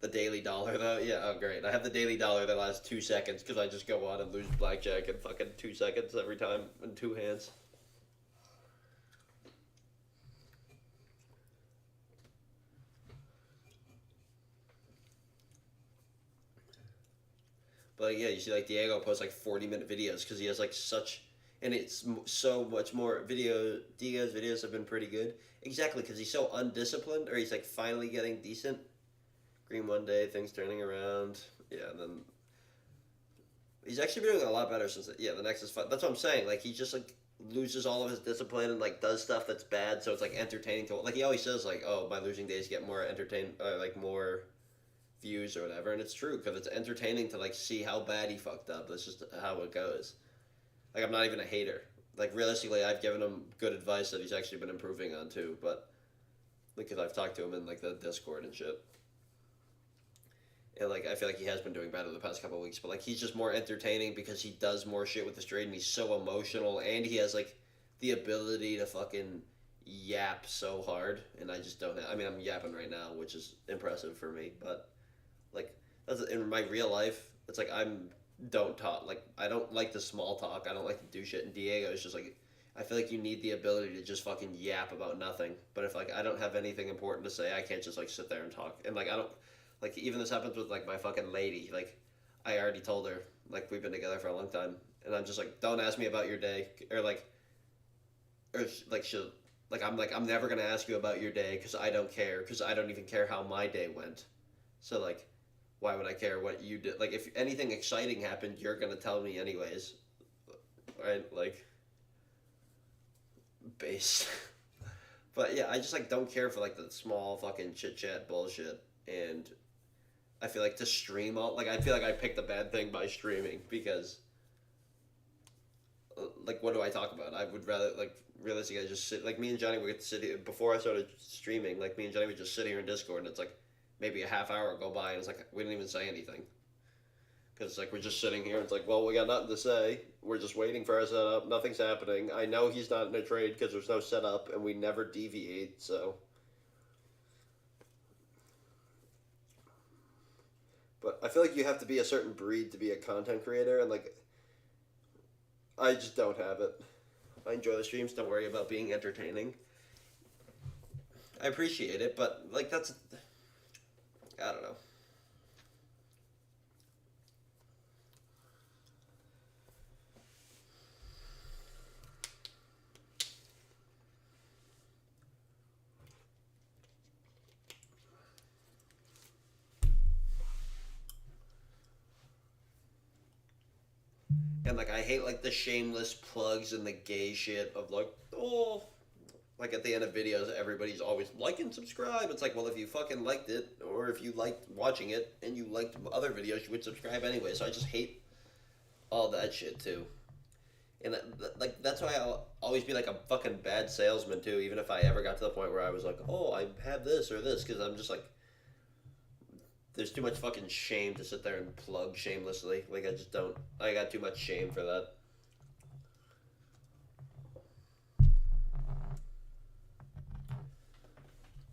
The daily dollar though, yeah, oh great. I have the daily dollar that lasts 2 seconds because I just go on and lose blackjack in fucking 2 seconds every time in two hands. But yeah, you see like Diego posts like 40-minute videos because he has like such, and it's so much more video. Diego's videos have been pretty good. Exactly, because he's so undisciplined, or he's like finally getting decent. Green one day, things turning around. Yeah, and then he's actually been doing a lot better since. Yeah, the next is fun. That's what I'm saying. Like he just like loses all of his discipline and like does stuff that's bad, so it's like entertaining to like he always says like, oh, my losing days get more like more views or whatever, and it's true because it's entertaining to like see how bad he fucked up. That's just how it goes. Like I'm not even a hater. Like realistically, I've given him good advice that he's actually been improving on too. But because I've talked to him in like the Discord and shit, and like I feel like he has been doing better the past couple of weeks. But like he's just more entertaining because he does more shit with the straight, and he's so emotional, and he has like the ability to fucking yap so hard, and I just don't. I mean, I'm yapping right now, which is impressive for me, but. Like that's in my real life. It's like don't talk. Like I don't like the small talk. I don't like to do shit. And Diego is just like, I feel like you need the ability to just fucking yap about nothing. But if like I don't have anything important to say, I can't just like sit there and talk. And like I don't like even this happens with like my fucking lady. Like I already told her like we've been together for a long time, and I'm just like don't ask me about your day or like she'll I'm never gonna ask you about your day because I don't care because I don't even care how my day went. So like why would I care what you did? Like if anything exciting happened, you're gonna tell me anyways, right? Like base. But yeah, I just like don't care for like the small fucking chit chat bullshit, and I feel like to stream all like I feel like I picked a bad thing by streaming because like what do I talk about? I would rather like realistically I just sit like me and Johnny would get to sit here before I started streaming. Like me and Johnny would just sit here in Discord, and it's like maybe a half hour go by, and it's like we didn't even say anything. Because like we're just sitting here, and it's like, well, we got nothing to say. We're just waiting for our setup. Nothing's happening. I know he's not in a trade because there's no setup, and we never deviate. So, but I feel like you have to be a certain breed to be a content creator, and like I just don't have it. I enjoy the streams. Don't worry about being entertaining. I appreciate it, but like that's I don't know. And like I hate like the shameless plugs and the gay shit of like oh like at the end of videos everybody's always like and subscribe. It's like well if you fucking liked it or if you liked watching it and you liked other videos you would subscribe anyway. So I just hate all that shit too. And like that's why I'll always be like a fucking bad salesman too. Even if I ever got to the point where I was like oh I have this or this because I'm just like there's too much fucking shame to sit there and plug shamelessly. Like I just don't. I got too much shame for that.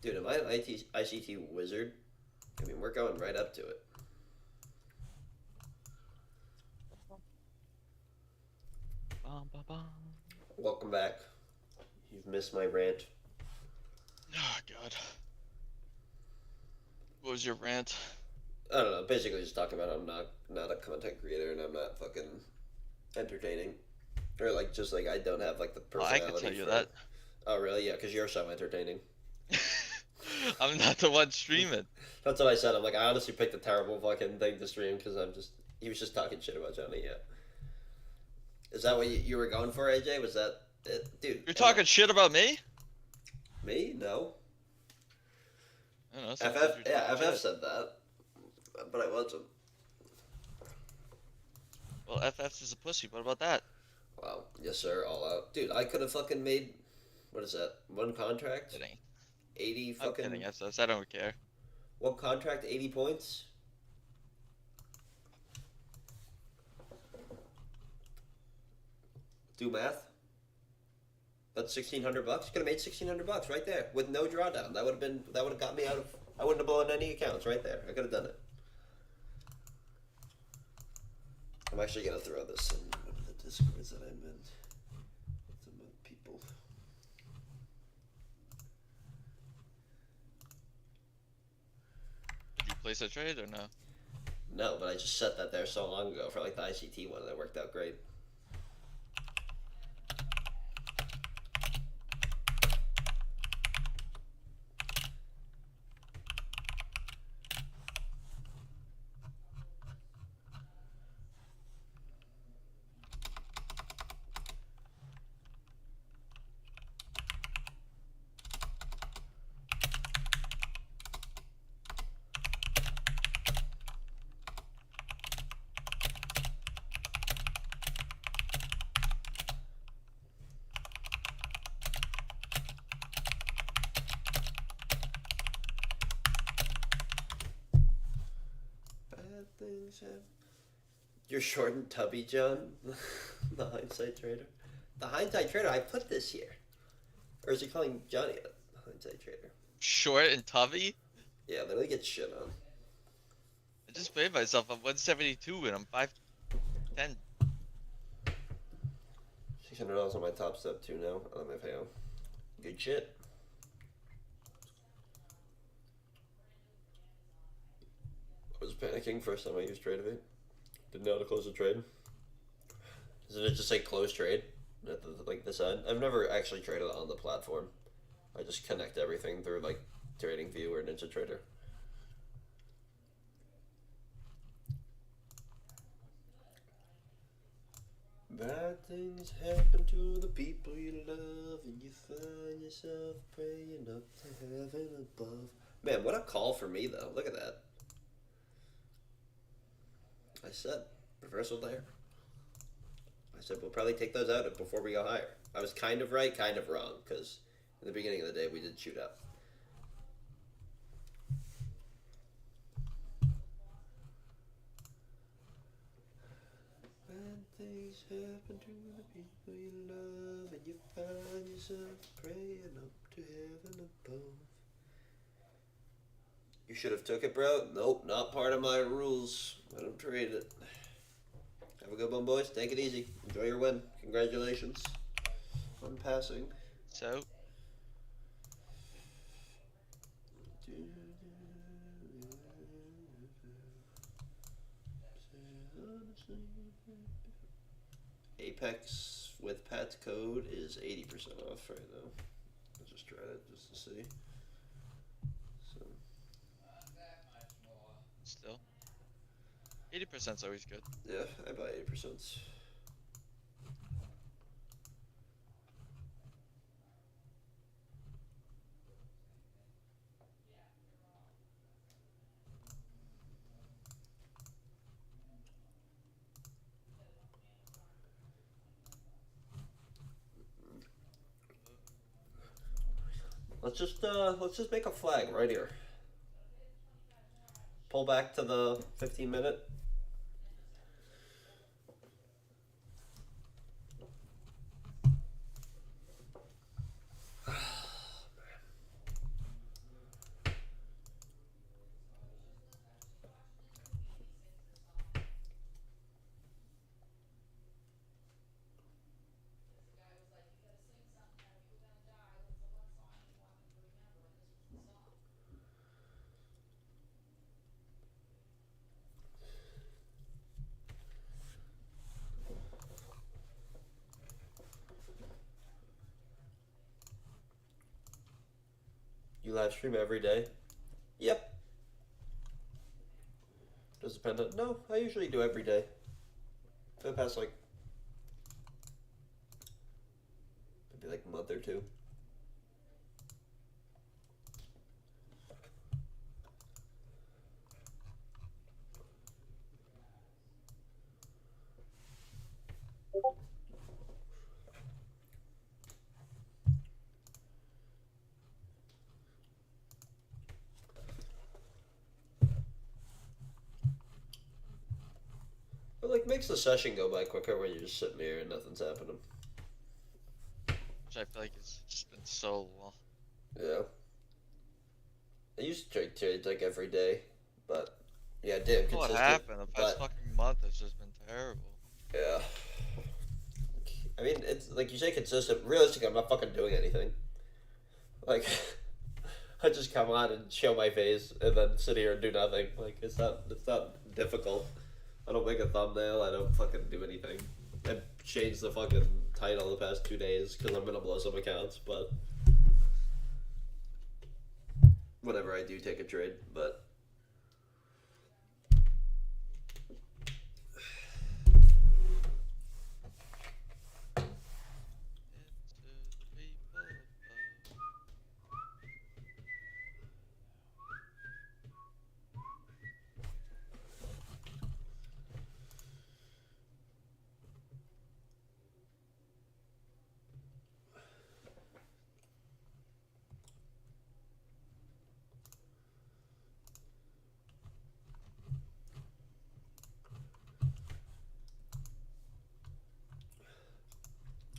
Dude, am I an ICT wizard? I mean, we're going right up to it. Welcome back. You've missed my rant. Oh god. What was your rant? I don't know. Basically, just talking about I'm not a content creator and I'm not fucking entertaining, or like just like I don't have like the Well, I personality. could tell you for that. Oh really? Yeah, because you're so entertaining. I'm not the one streaming. That's what I said. I'm like I honestly picked a terrible fucking thing to stream because he was just talking shit about Johnny. Yeah. Is that what you were going for, AJ? Was that it, dude? You're talking shit about me? Me? No. I don't know. FF, yeah, FF said that, but I wasn't. Well, FF's is a pussy. What about that? Wow. Yes, sir. All out, dude. I could have fucking made. What is that? One contract. I'm kidding. 80 I'm fucking. kidding, FF. I don't care. One contract, 80 points. Do math. That's $1,600. Could have made $1,600 right there with no drawdown. That would have got me out of. I wouldn't have blown any accounts right there. I could have done it. I'm actually gonna throw this in one of the Discords that I'm in with some people. Did you place a trade or no? No, but I just set that there so long ago for like the ICT one, and it worked out great. Things have. You're short and tubby, John. The hindsight trader. The hindsight trader. I put this here, or is he calling Johnny a hindsight trader? Short and tubby? Yeah, literally get shit on. I just played myself. I'm 172 and I'm 5'10". $600 on my top step too now. LMFAO. Good shit. I was panicking first time I used Tradevate. Didn't know how to close a trade. Doesn't it just say close trade at the side? I've never actually traded on the platform. I just connect everything through like TradingView or NinjaTrader. Bad things happen to the people you love, and you find yourself praying up to heaven above. Man, what a call for me though. Look at that. I said reversal there. I said we'll probably take those out before we go higher. I was kind of right, kind of wrong, because in the beginning of the day we did shoot up. Bad things happen to the people you love, and you find yourself praying up to heaven above. You should have took it, bro. Nope, not part of my rules. I don't trade it. Have a good one, boys. Take it easy. Enjoy your win. Congratulations on passing. So, Apex with Pat's code is 80% off right now. I'll just try it just to see. So still, 80% is always good. yeah, I buy 80%. Let's just make a flag right here. Pull back to the 15-minute. You live stream every day? Yep. Does it depend on? No, I usually do every day. For the past maybe a month or two. It makes the session go by quicker when you're just sitting here and nothing's happening. Which I feel like it's just been so long. Yeah. I used to trade like every day, but yeah, damn consistent. What happened? The past fucking month has just been terrible. Yeah. I mean, it's like you say consistent. Realistically, I'm not fucking doing anything. Like, I just come on and show my face and then sit here and do nothing. Like, it's not difficult. I don't make a thumbnail. I don't fucking do anything. I changed the fucking title the past 2 days because I'm gonna blow some accounts, but whenever I do take a trade, but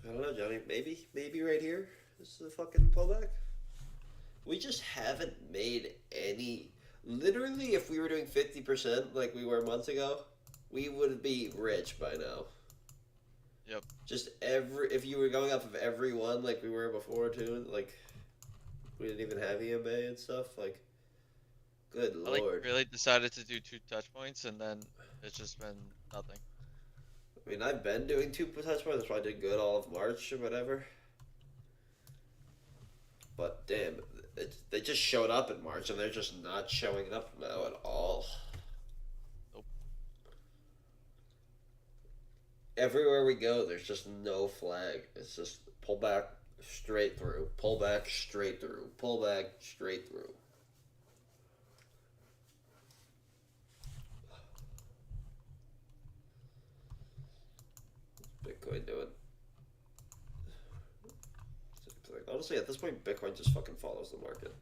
I don't know, Johnny. Maybe right here. This is a fucking pullback. We just haven't made any. Literally, if we were doing 50% like we were months ago, we would be rich by now. Yep. Just if you were going off of every one like we were before too, like we didn't even have EMA and stuff. Like, good I like lord. really decided to do 2 touch points, and then it's just been nothing. I mean, I've been doing 2 touch points. That's why I did good all of March or whatever. But damn, they just showed up in March and they're just not showing up now at all. Nope. Everywhere we go, there's just no flag. It's just pull back, straight through, pull back, straight through, pull back, straight through. Bitcoin doing? Like, honestly, at this point, Bitcoin just fucking follows the market.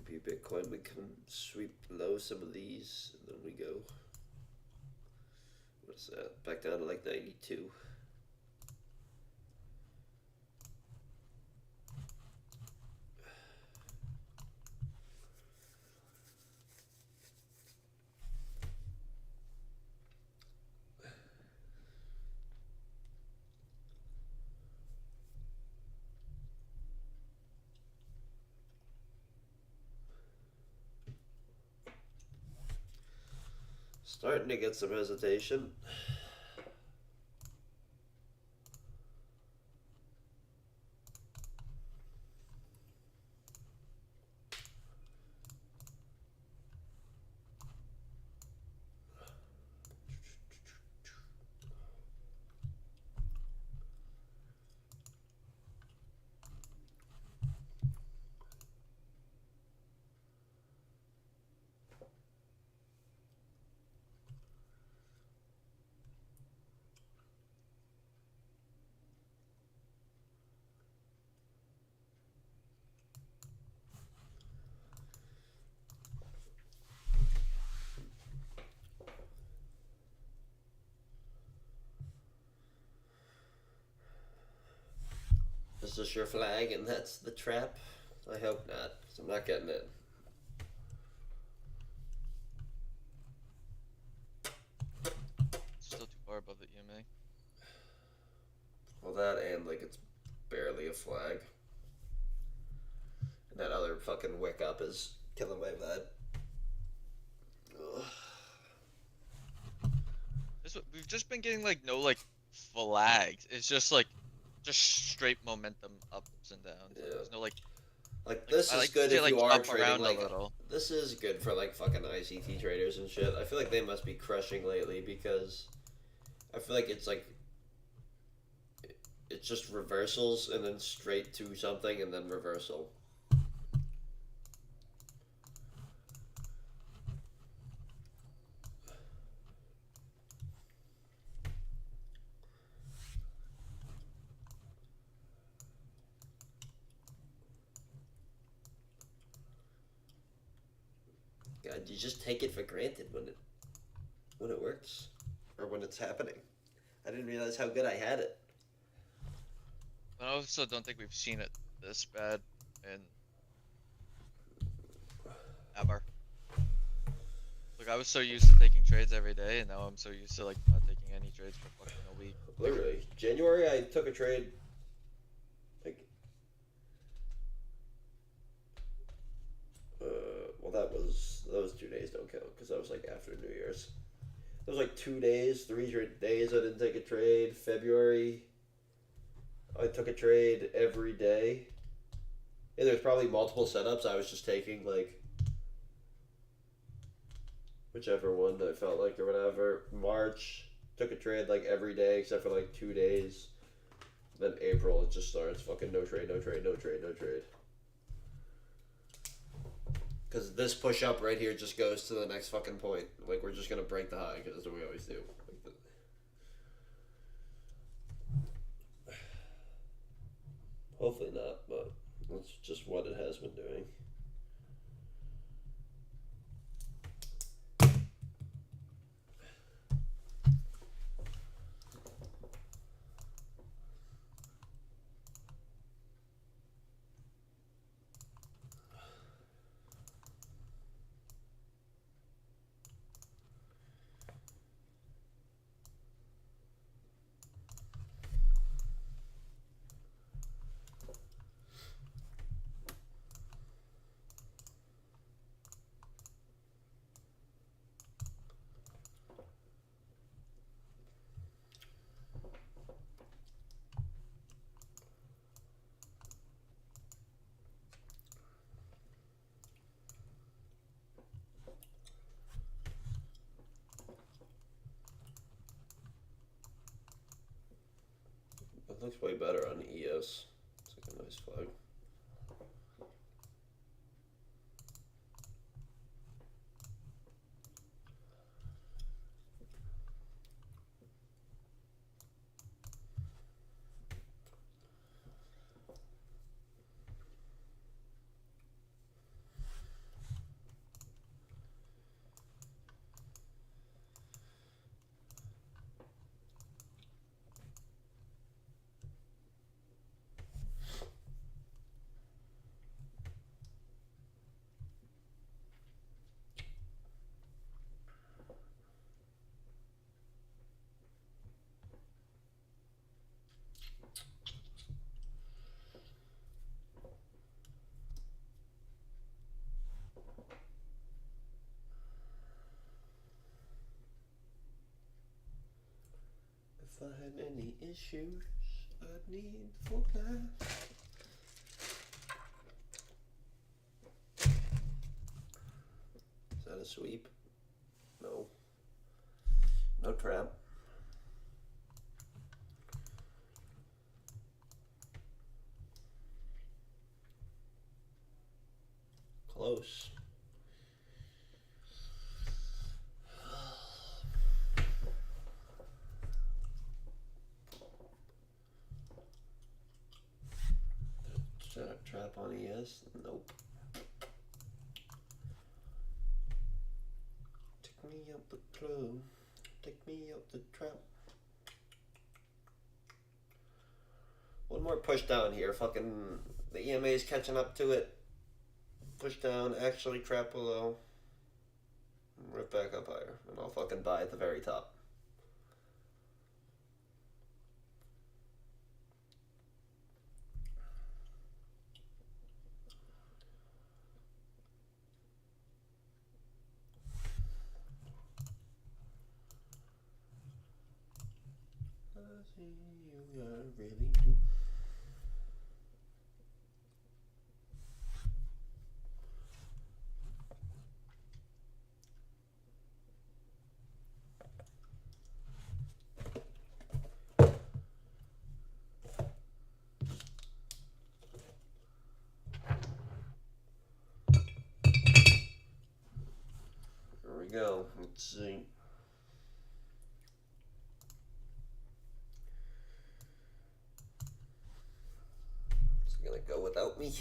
Maybe Bitcoin, we can sweep below some of these, and then we go. What's that? Back down to like 92. Starting to get some hesitation. Is this your flag and that's the trap? I hope not, because I'm not getting it. Still too far above the EMA. Well, that and like it's barely a flag. And that other fucking wick up is killing my vibe. Ugh. We've just been getting like no like flags. It's just like just straight momentum ups and downs. Yeah. There's no like this I is like good to if like you are jump trading around like a little. this is good for like fucking ICT traders and shit. I feel like they must be crushing lately because I feel like it's like it's just reversals and then straight to something and then reversal. God, you just take it for granted when it works or when it's happening. I didn't realize how good I had it. I also don't think we've seen it this bad in ever. Like I was so used to taking trades every day, and now I'm so used to like not taking any trades for fucking a week. Literally, January I took a trade. Like, well, those 2 days don't count because that was like after New Year's. It was like 2 days, 3 days I didn't take a trade. February, I took a trade every day. And there's probably multiple setups. I was just taking like whichever one I felt like or whatever. March, took a trade like every day except for like 2 days. Then April, it just starts fucking no trade, no trade, no trade, no trade. Because this push up right here just goes to the next fucking point. Like, we're just going to break the high because that's what we always do. Hopefully not, but That's just what it has been doing. It looks way better on ES. It's like a nice flag. If I had any issues, I'd need full class. Is that a sweep? No. No trap. Close. Set a trap on ES? Nope. Take me out the club. Take me out the trap. One more push down here. Fucking the EMA is catching up to it. Push down, actually trap below. Right back up higher. And I'll fucking buy at the very top. I see you, I really do. There we go. Let's see. It's gonna go without me.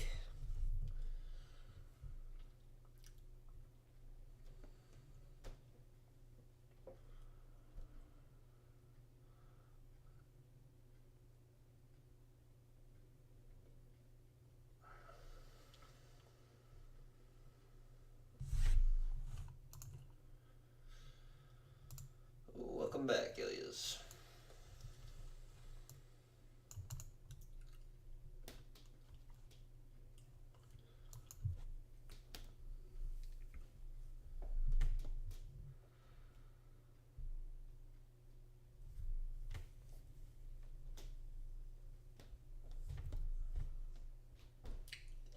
Welcome back, Ilias.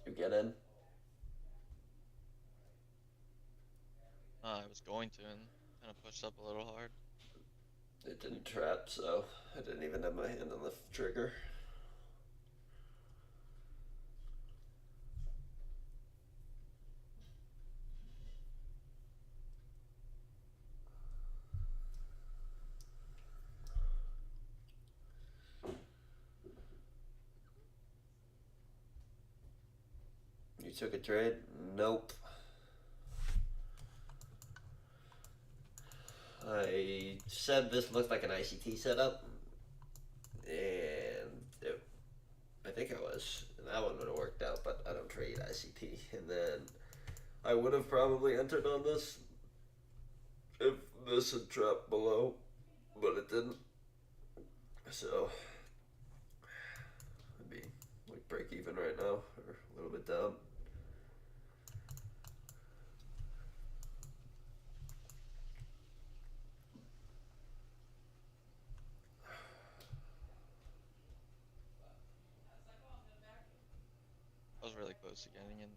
You get in? I was going to and kind of pushed up a little hard. It didn't trap, so I didn't even have my hand on the trigger. You took a trade? Nope. I said this looked like an ICT setup, and I think it was. And that one would have worked out, but I don't trade ICT. And then I would have probably entered on this if this had dropped below, but it didn't. So I'd be like break even right now, or a little bit down. I was really close to getting in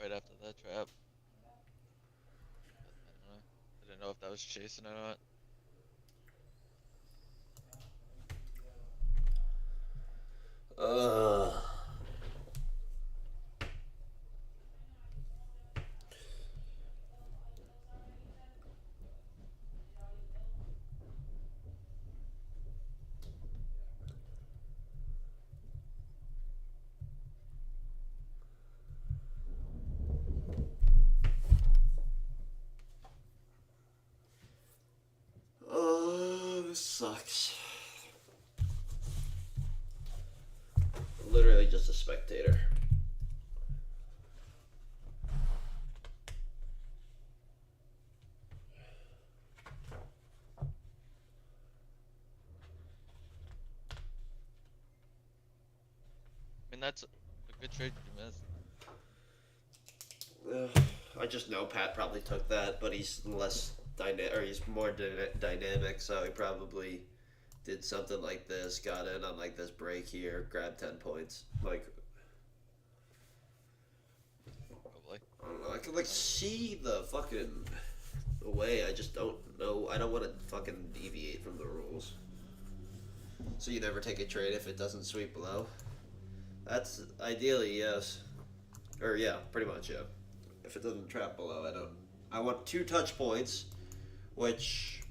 right after that trap. But I don't know. I didn't know if that was chasing or not. Uh, this sucks. Literally just a spectator. I mean, that's a good trade you missed. I just know Pat probably took that, but he's less dynamic, or he's more dynamic, so he probably did something like this, got in on like this break here, grabbed 10 points. Like, Probably. I don't know, I can like see the fucking the way, I just don't know, I don't want to fucking deviate from the rules. So you never take a trade if it doesn't sweep below? That's ideally, yes. Or yeah, pretty much, yeah. If it doesn't trap below, I don't. I want 2 touch points, which,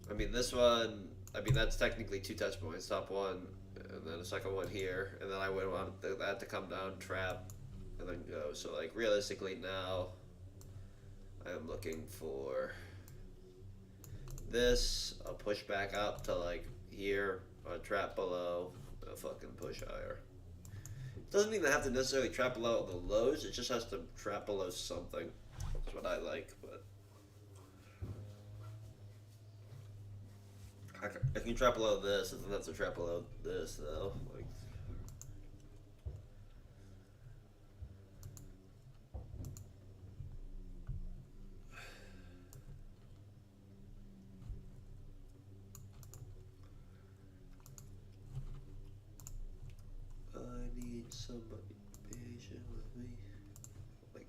I mean, this one, I mean, that's technically 2 touch points. Top one, and then a second one here, and then I would want that to come down, trap, and then go. So, like, realistically now, I am looking for this, a push back up to, like, here, a trap below, a fucking push higher. Doesn't even have to necessarily trap below the lows, it just has to trap below something. That's what I like, but I can trap below this, and then that's a trap below this, though. Like, I need somebody patient with me. Like,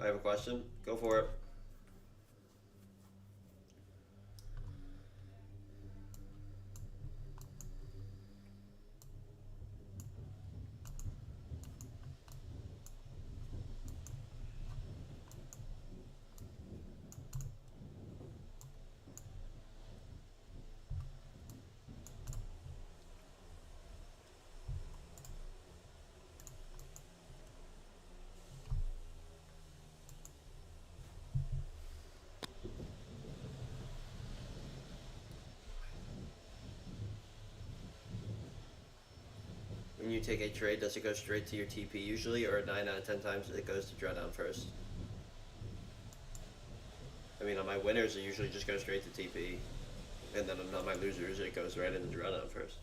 I have a question. Go for it. When you take a trade, does it go straight to your TP usually, or 9 out of 10 times it goes to drawdown first? I mean, on my winners, it usually just goes straight to TP, and then on my losers, it goes right into drawdown first.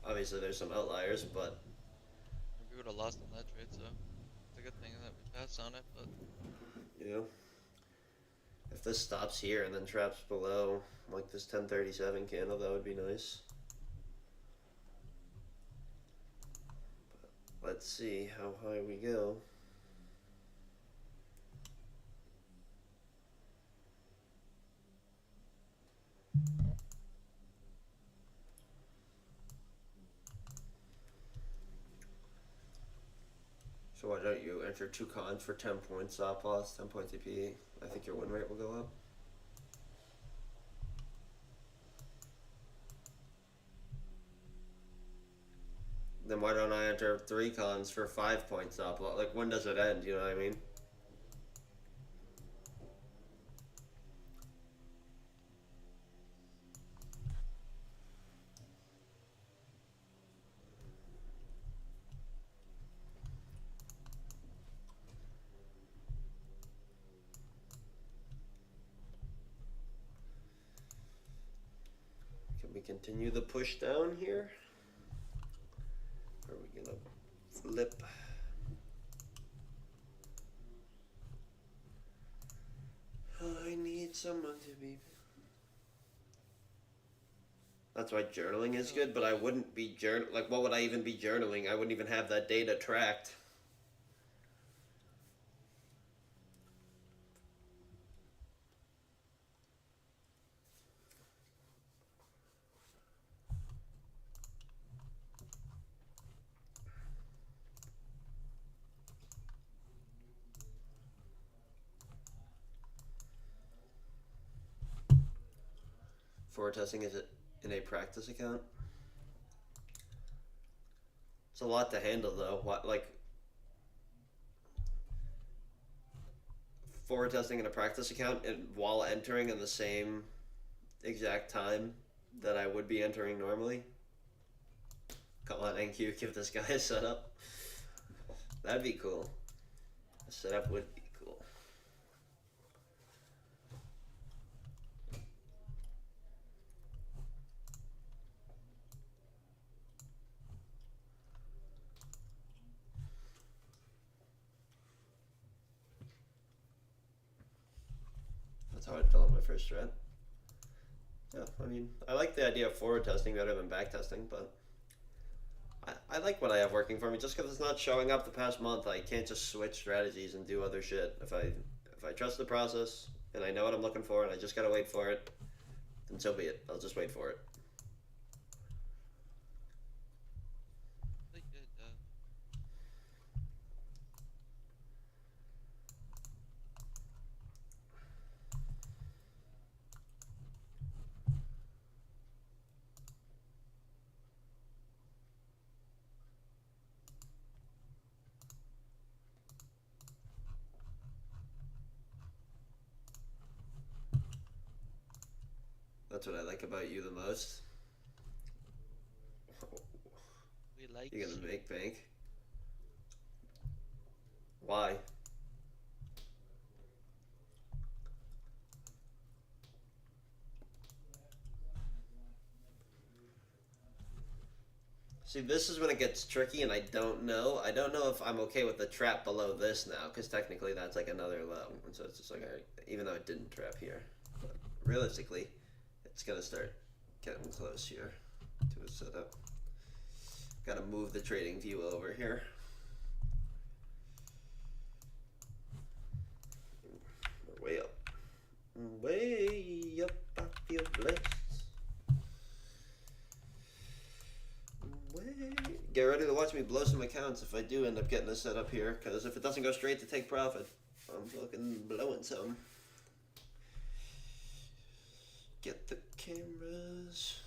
Obviously, there's some outliers, but We would have lost on that trade, so it's a good thing that we passed on it. But you know, if this stops here and then traps below, like this 1037 candle, that would be nice. But let's see how high we go. So why don't you enter 2 cons for 10 points stop loss, 10 points CP? I think your win rate will go up. Then why don't I enter 3 cons for 5 points stop loss? Like, when does it end? You know what I mean? Can we continue the push down here? Or are we gonna flip? I need someone to be. That's why journaling is good, but I wouldn't be like, what would I even be journaling? I wouldn't even have that data tracked. Forward testing, is it in a practice account? It's a lot to handle though. What, like, forward testing in a practice account and while entering in the same exact time that I would be entering normally? Come on, NQ, give this guy a setup. That'd be cool. A setup would be cool. That's how I'd fill out my first strat. Yeah, I mean, I like the idea of forward testing better than back testing, but I like what I have working for me. Just because it's not showing up the past month, I can't just switch strategies and do other shit. If I trust the process and I know what I'm looking for and I just gotta wait for it, then so be it. I'll just wait for it. Really good, That's what I like about you the most. We like You're gonna you. make bank. Why? See, this is when it gets tricky, and I don't know. I don't know if I'm okay with the trap below this now, because technically that's like another low. And so it's just like, alright, even though it didn't trap here. But realistically, it's gonna start getting close here to a setup. Gotta move the trading view over here. We're way up. Way up, I feel blessed. Get ready to watch me blow some accounts if I do end up getting this set up here, because if it doesn't go straight to take profit, I'm fucking blowing some. Get the cameras.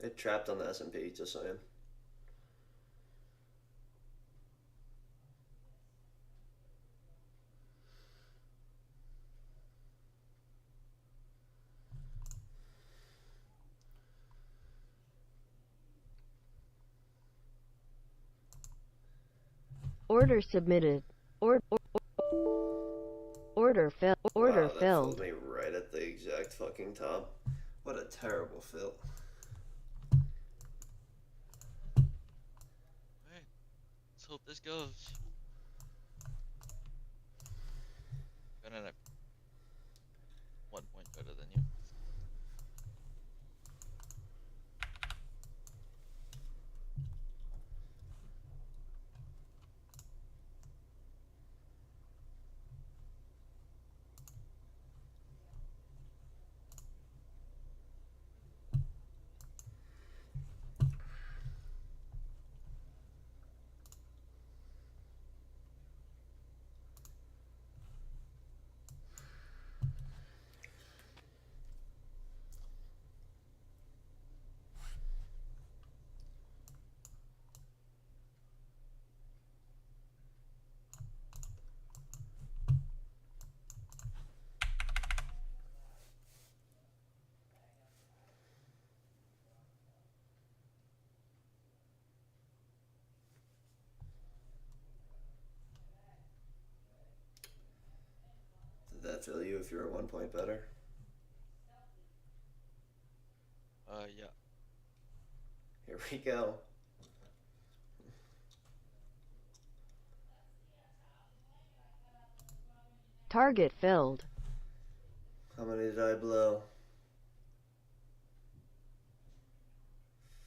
It trapped on the S&P, just saying. Order submitted. Order filled. Order wow, that filled. filled me right at the exact fucking top. What a terrible fill. Let's hope this goes. Gonna 1 point better than you. Did that fill you if you were 1 point better? Yeah. Here we go. Target filled. How many did I blow?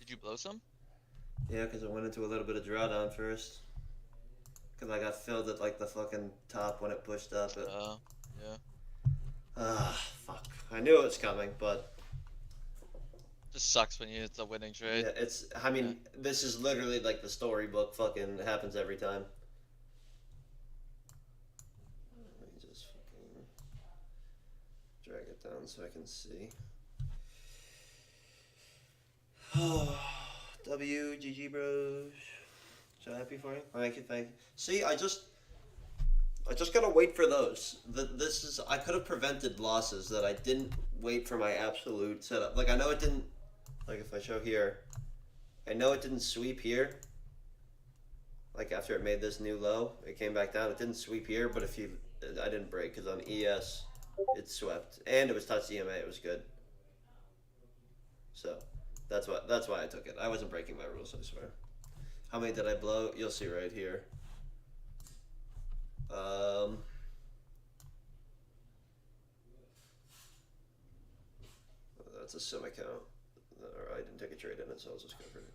Did you blow some? Yeah, because I went into a little bit of drawdown first. Because I got filled at like the fucking top when it pushed up. Yeah. Ah, fuck. I knew it was coming, but Just sucks when you hit the winning trade. yeah, it's. I mean, this is literally like the storybook. Fucking happens every time. Let me just fucking drag it down so I can see. GG bros. So happy for you. Thank you. See, I just gotta wait for those. This is, I could have prevented losses that I didn't wait for my absolute setup. Like I know it didn't. Like if I show here, I know it didn't sweep here. Like after it made this new low, it came back down. It didn't sweep here, but if you, I didn't break because on ES, it swept and it was touch EMA. It was good. So. That's why I took it. I wasn't breaking my rules, I swear. How many did I blow? You'll see right here. That's a sim account. Or I didn't take a trade in it, so I'll just go for it.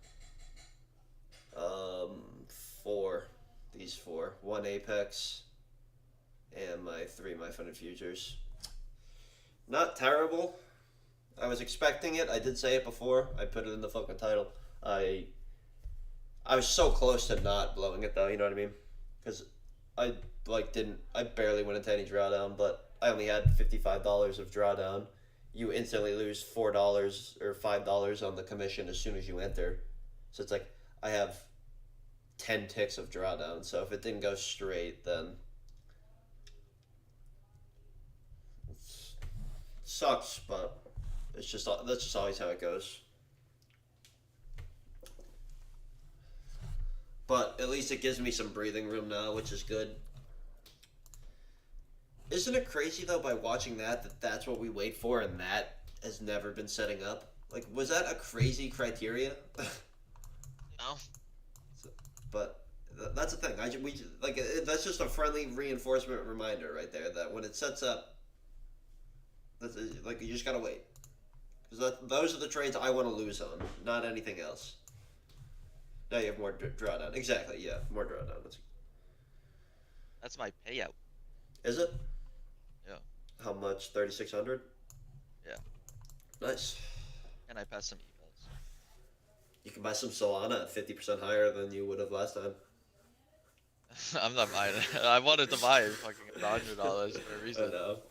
4. These 4. 1 Apex. And my 3 My Funded Futures. Not terrible. I was expecting it. I did say it before. I put it in the fucking title. I was so close to not blowing it though. You know what I mean? Because I barely went into any drawdown, but I only had $55 of drawdown. You instantly lose $4 or $5 on the commission as soon as you enter. So it's like I have 10 ticks of drawdown. So if it didn't go straight, then it sucks. But that's just always how it goes. But at least it gives me some breathing room now, which is good. Isn't it crazy though, by watching that's what we wait for, and that has never been setting up? Like, was that a crazy criteria? No. But that's the thing. That's just a friendly reinforcement reminder right there that when it sets up, like you just gotta wait. Because those are the trades I want to lose on, not anything else. Now you have more drawdown. Exactly, yeah, more drawdown. That's my payout. Is it? Yeah. How much? 3,600. Yeah. Nice. And I passed some evils. You can buy some Solana at 50% higher than you would have last time. I'm not buying it. I wanted to buy it fucking $100 for a reason. I know.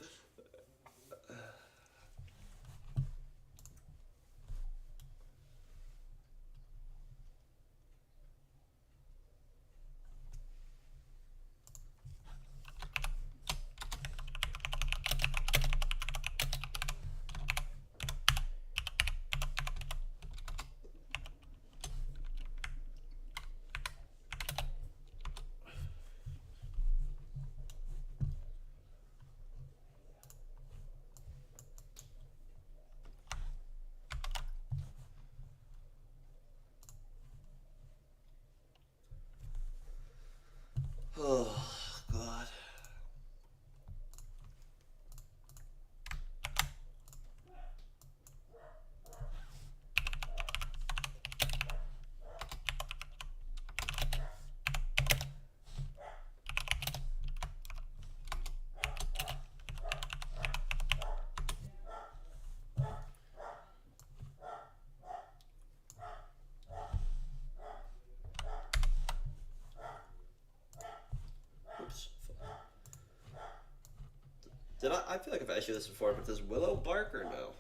Did I feel like I've asked you this before, but does Willow bark or no?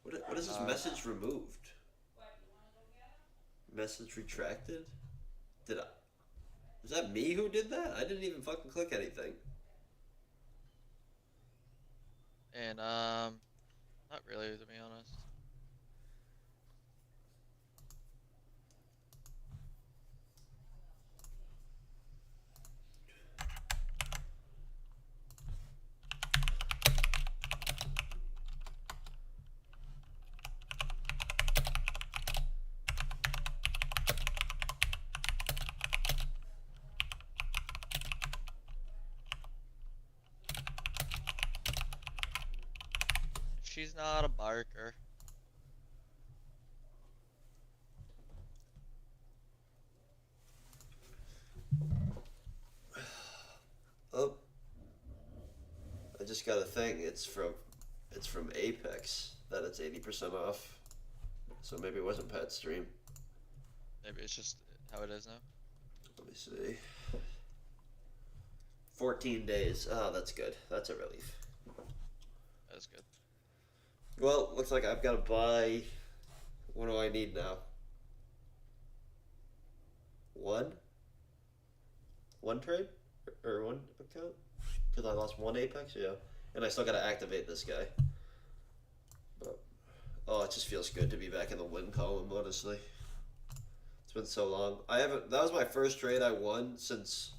What is this message removed? Message retracted? Did I? Was that me who did that? I didn't even fucking click anything. And not really, to be honest. She's not a barker. Oh, I just got a thing. It's from Apex that it's 80% off. So maybe it wasn't Pat's stream. Maybe it's just how it is now. Let me see. 14 days. Oh, that's good. That's a relief. That's good. Well, looks like I've got to buy. What do I need now? One trade? Or one account? Because I lost one Apex? Yeah. And I still got to activate this guy. But, oh, it just feels good to be back in the win column, honestly. It's been so long. That was my first trade I won since.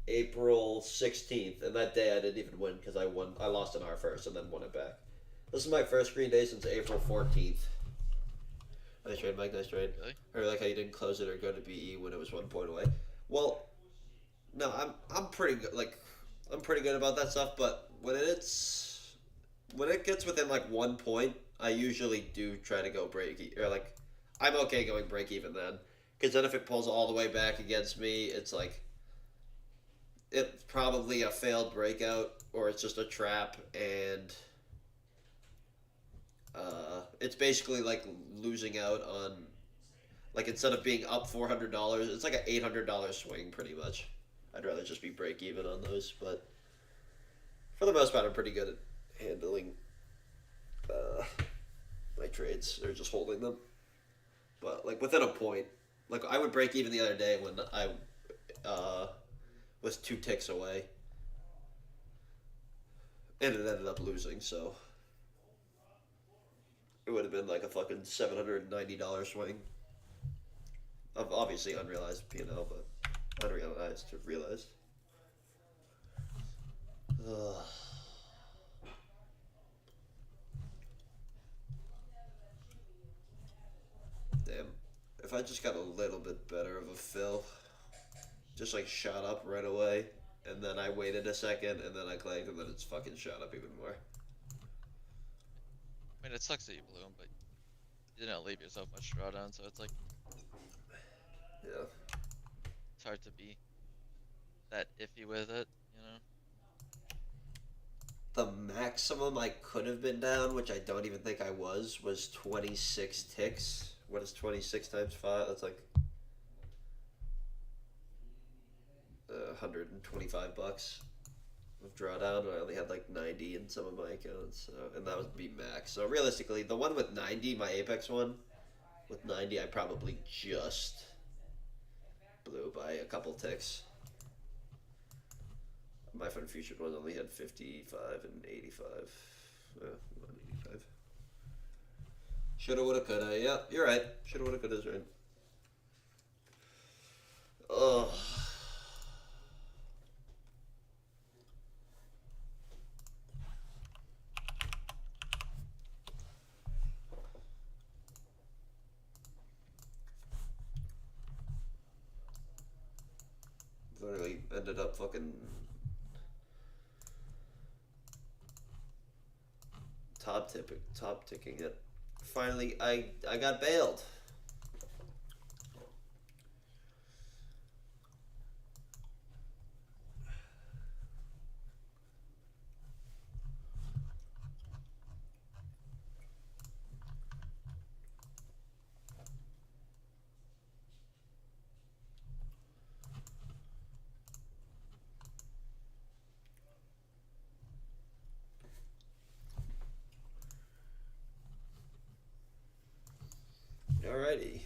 April 16th, and that day I didn't even win because I lost an R first and then won it back. This is my first green day since April 14th. Nice trade, Mike. Nice trade. Really? I like how you didn't close it or go to BE when it was 1 point away. Well, no, I'm pretty good. Like, I'm pretty good about that stuff. But when it gets within like 1 point, I usually do try to go or like, I'm okay going break even then. Because then if it pulls all the way back against me, it's like, it's probably a failed breakout or it's just a trap, and it's basically like losing out on, like, instead of being up $400, it's like an $800 swing pretty much. I'd rather just be break even on those, but for the most part I'm pretty good at handling my trades or just holding them. But like within a point, like I would break even the other day when I was 2 ticks away, and it ended up losing, so it would have been like a fucking $790 swing. Of obviously unrealized P&L, but unrealized to realized. Ugh. Damn. If I just got a little bit better of a fill, just like shot up right away, and then I waited a second, and then I claimed, and then it's fucking shot up even more. I mean, it sucks that you blew him, but you didn't leave yourself much drawdown, so it's like, Yeah. it's hard to be that iffy with it, you know? The maximum I could have been down, which I don't even think I was 26 ticks. What is 26 times 5? That's like $125 of drawdown. I only had like 90 in some of my accounts, so, and that would be max. So realistically, the one with 90, my Apex one, with 90, I probably just blew by a couple ticks. My Fun Future one only had 55 and 85. 85. Shoulda, woulda, coulda. Yeah, you're right. Shoulda, woulda, coulda is right. Ugh. Literally ended up fucking top ticking it. Finally, I got bailed. Alrighty.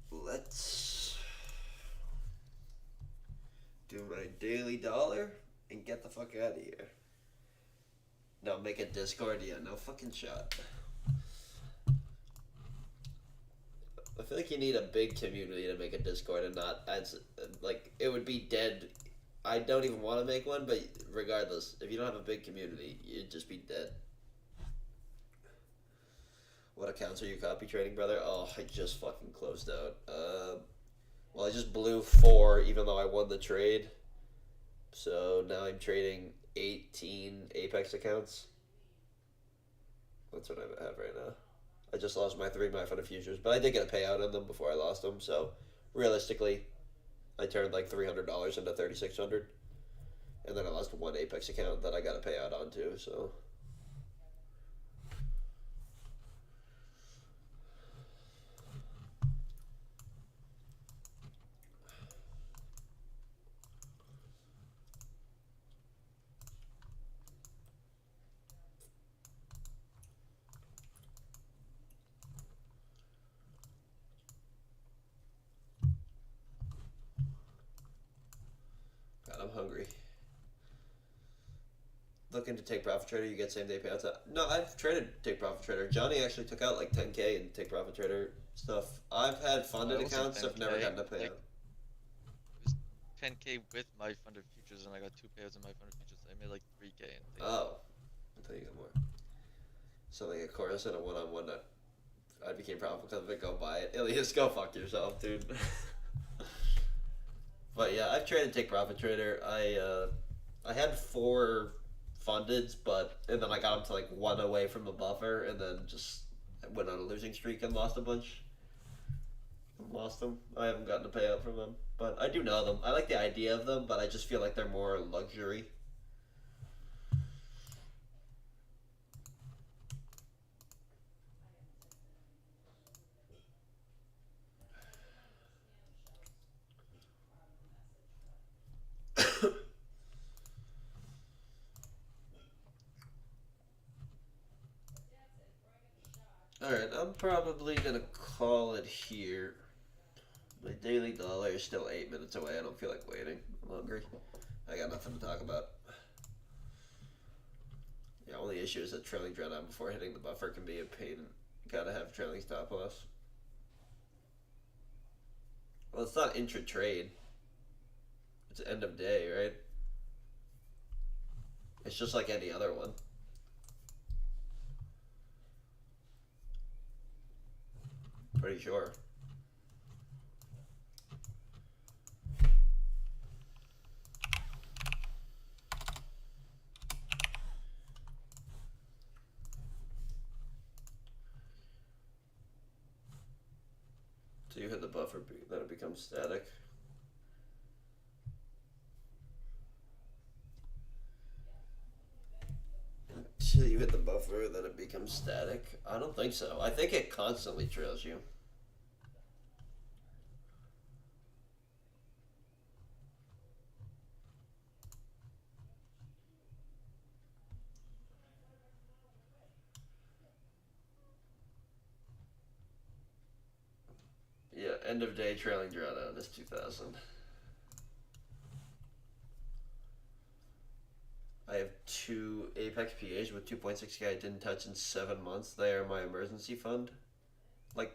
Let's do my daily dollar and get the fuck out of here. No, make a Discord. Yeah, no fucking shot. I feel like you need a big community to make a Discord and not as like it would be dead. I don't even want to make one, but regardless, if you don't have a big community, you'd just be dead. What accounts are you copy trading, brother? Oh, I just fucking closed out. Well, I just blew 4, even though I won the trade. So now I'm trading 18 Apex accounts. That's what I have right now. I just lost my 3 My Fun Futures, but I did get a payout on them before I lost them. So realistically, I turned like $300 into 3,600, and then I lost 1 Apex account that I got a payout on too. So. God, I'm hungry. Looking to take Profit Trader, you get same day payouts. No, I've traded Take Profit Trader. Johnny actually took out like 10K in Take Profit Trader stuff. I've had funded it wasn't accounts. I've never 10K, gotten a payout. like- It was 10K with my funded futures, and I got 2 payouts in my funded futures. I made like 3K. And Oh, I thought you got more. Something at chorus and a one-on-one that I became profitable because of it. Go buy it. Ilias, go fuck yourself, dude. But yeah, I've traded Take Profit Trader. I had 4 fundeds, and then I got them to like 1 away from the buffer, and then just went on a losing streak and lost a bunch. Lost them. I haven't gotten a payout from them, but I do know them. I like the idea of them, but I just feel like they're more luxury. Alright, I'm probably gonna call it here. My daily dollar is still 8 minutes away. I don't feel like waiting. I'm hungry. I got nothing to talk about. The only issue is that trailing drawdown before hitting the buffer can be a pain. Gotta have trailing stop loss. Well, it's not intra trade. It's end of day, right? It's just like any other one. Pretty sure. So you hit the buffer, then it becomes static. Until you hit the buffer, then it becomes static. I don't think so. I think it constantly trails you. Yeah, end of day trailing drawdown is 2,000. I have 2 Apex PAs with 2.6K I didn't touch in 7 months. They are my emergency fund. Like,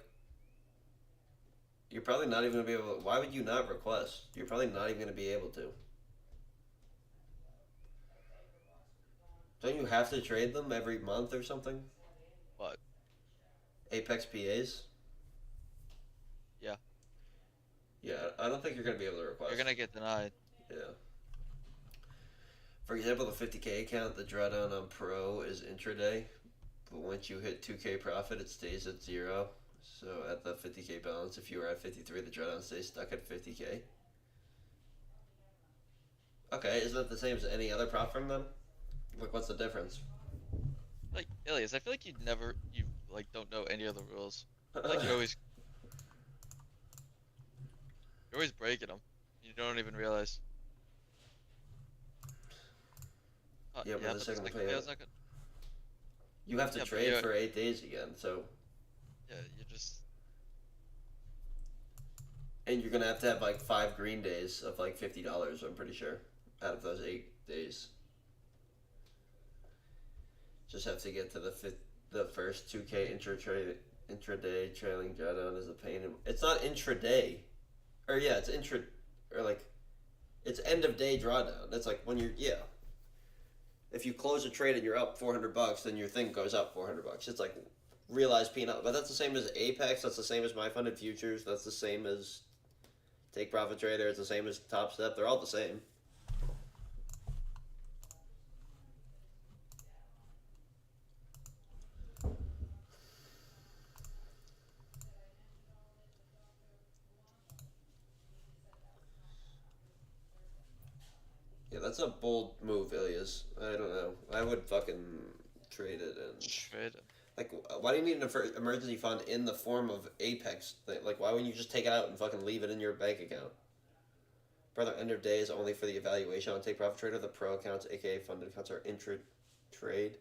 you're probably not even going to be able to. Why would you not request? You're probably not even going to be able to. Don't you have to trade them every month or something? What? Apex PAs? Yeah. Yeah, I don't think you're going to be able to request. You're gonna get denied. Yeah. For example, the 50K account, the drawdown on Pro is intraday, but once you hit 2K profit, it stays at 0. So at the 50K balance, if you were at 53, the drawdown stays stuck at 50K. Okay, isn't that the same as any other prop firm then? Like, what's the difference? Like, Ilias, I feel like you like don't know any of the rules. I feel like you're always breaking them. You don't even realize. Yeah, but the second second payout- payout's not good. You have to Yeah, but trade you're- for 8 days again, so Yeah, you just. and you're gonna have to have like 5 green days of like $50. I'm pretty sure out of those 8 days. Just have to get to the first 2K intraday trailing drawdown is a pain. It's not intraday, or yeah, it's or like it's end of day drawdown. That's like when you're If you close a trade and you're up $400, then your thing goes up $400. It's like realized peanut, but that's the same as Apex. That's the same as My Funded Futures. That's the same as Take Profit Trader. It's the same as Top Step. They're all the same. Yeah, that's a bold move, Ilias. I don't know. I would fucking trade it and Trade it. like, why do you need an emergency fund in the form of Apex? Like, why wouldn't you just take it out and fucking leave it in your bank account? Brother, end of day is only for the evaluation on Take Profit Trader. The pro accounts, aka funded accounts, are trade.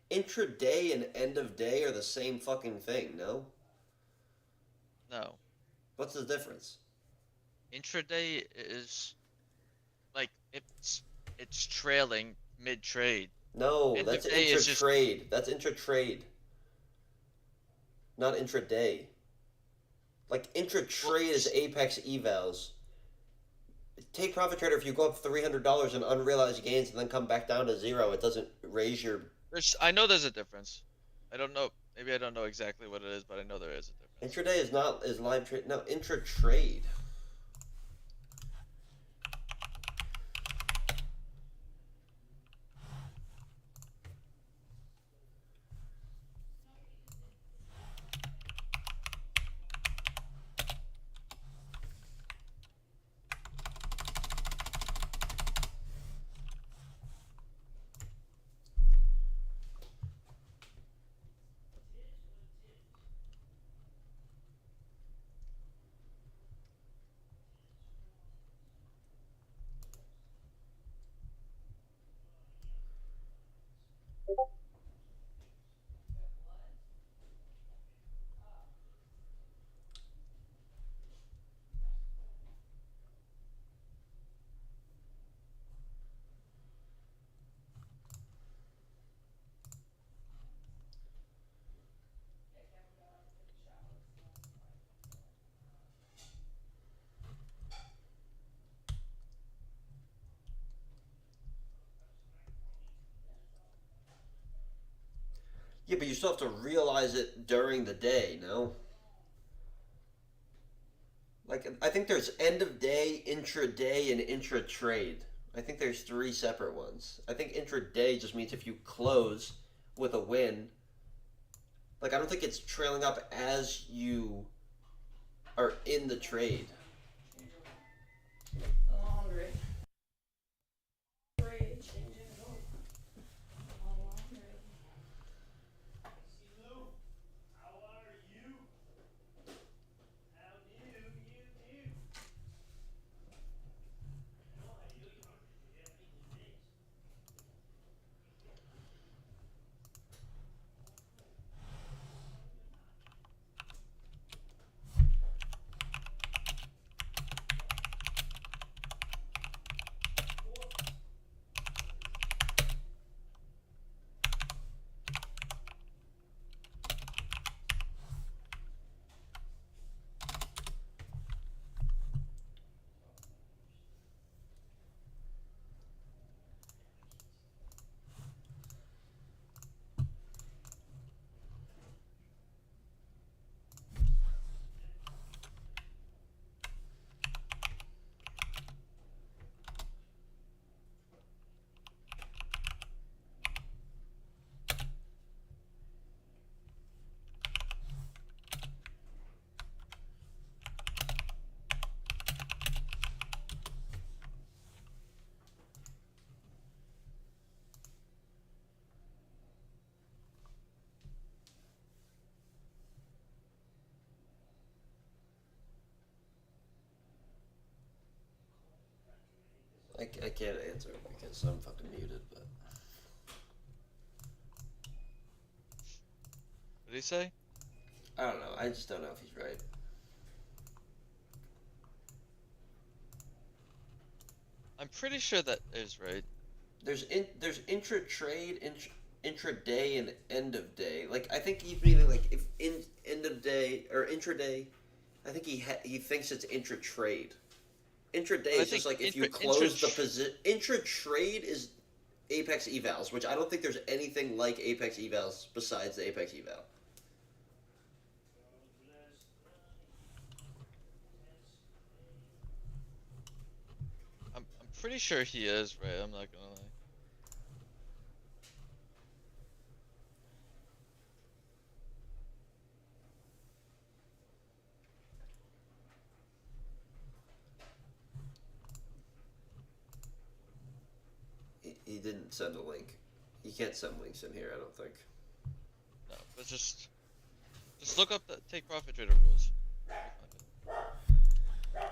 Intraday and end of day are the same fucking thing. No, No. what's the difference? Intraday is like it's trailing mid trade. No, End that's of day is just- intra-trade. That's intra-trade. Not intraday. Like, intra-trade is Apex evals. Take Profit Trader, if you go up $300 in unrealized gains and then come back down to zero, it doesn't raise your... I know there's a difference. I don't know. Maybe I don't know exactly what it is, but I know there is a difference. Intraday is live trade. No, intra-trade. Yeah, but you still have to realize it during the day, no? Like, I think there's end of day, intraday, and intra-trade. I think there's 3 separate ones. I think intraday just means if you close with a win. Like, I don't think it's trailing up as you are in the trade. Laundry. Laundry. I can't answer because I'm fucking muted, but... What did he say? I don't know. I just don't know if he's right. I'm pretty sure that is right. There's intra trade, intraday, and end of day. Like I think he's meaning like if end of day or intraday. I think he thinks it's intra trade. Intraday I is just think like if you intra- close the intra- position. Intra trade is Apex evals, which I don't think there's anything like Apex evals besides the Apex eval. I'm pretty sure he is right. I'm not gonna lie. He didn't send a link. You can't send links in here. I don't think. No, but just look up the take profit trader rules. You'll find it.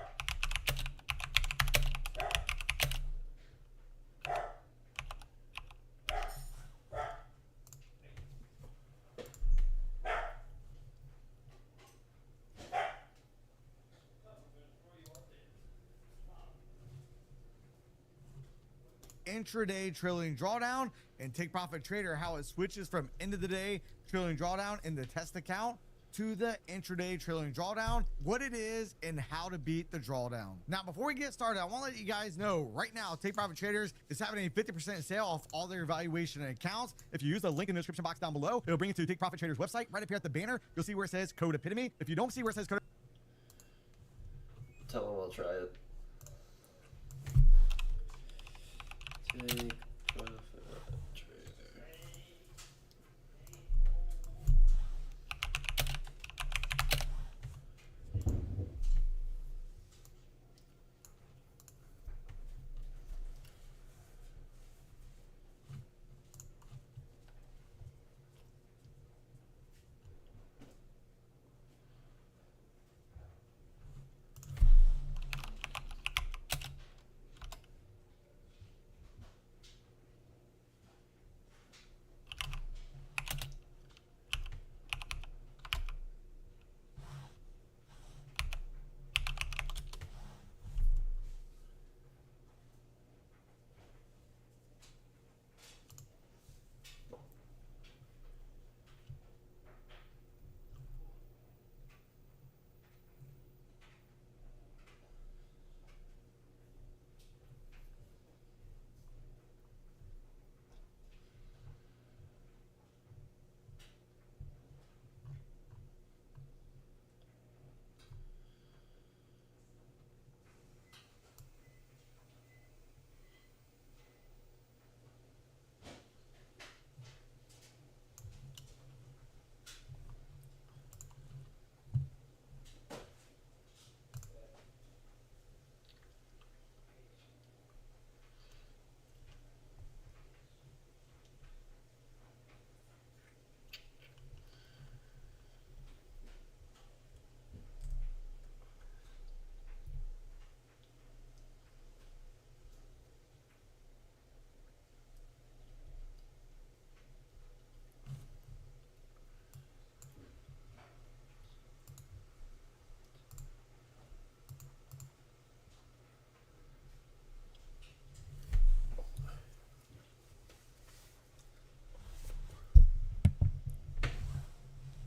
Intraday trailing drawdown and take profit trader, how it switches from end of the day trailing drawdown in the test account to the intraday trailing drawdown, what it is and how to beat the drawdown. Now, before we get started, I want to let you guys know right now, Take Profit Traders is having a 50% sale off all their evaluation accounts. If you use the link in the description box down below, it'll bring you to Take Profit Traders website. Right up here at the banner, you'll see where it says code epitome. If you don't see where it says code, Tell him I'll try it. Take profit trader.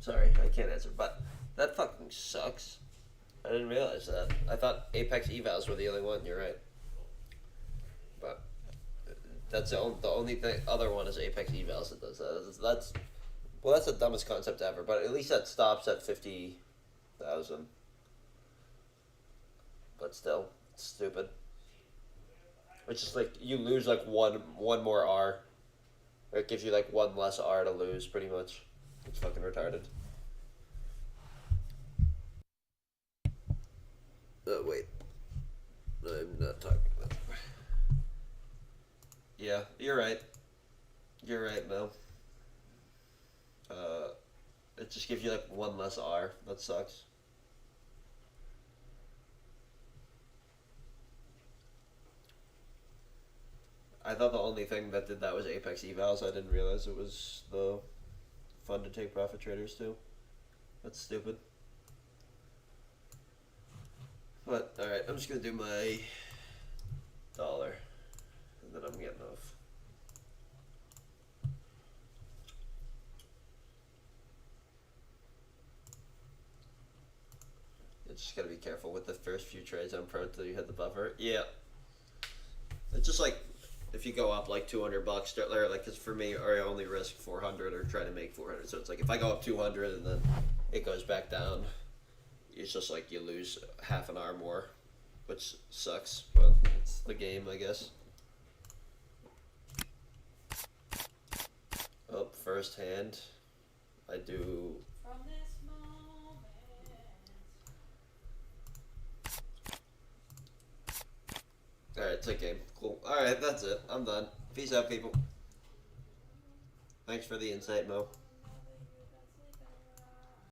Sorry, I can't answer, but that fucking sucks. I didn't realize that. I thought Apex evals were the only one. You're right, but that's the only thing. Other one is Apex evals that does that. That's the dumbest concept ever. But at least that stops at 50,000. But still, it's stupid. It's just like you lose like one more R. Or it gives you like one less R to lose, pretty much. It's fucking retarded. Wait. I'm not talking about that. Yeah, you're right. You're right, Mel. It just gives you like one less R. That sucks. I thought the only thing that did that was Apex evals. I didn't realize it was the fun to take profit traders too. That's stupid. But alright, I'm just gonna do my dollar, and then I'm getting off. You just gotta be careful with the first few trades on pro until you hit the buffer. Yeah. It's just like if you go up like $200, or like, cause for me, or I only risk 400 or try to make 400. So it's like if I go up 200 and then it goes back down, it's just like you lose half an hour more, which sucks. But it's the game, I guess. Oh, first hand, I do. From this moment. Alright, it's a game. Cool. Alright, that's it. I'm done. Peace out, people. Thanks for the insight, Mo.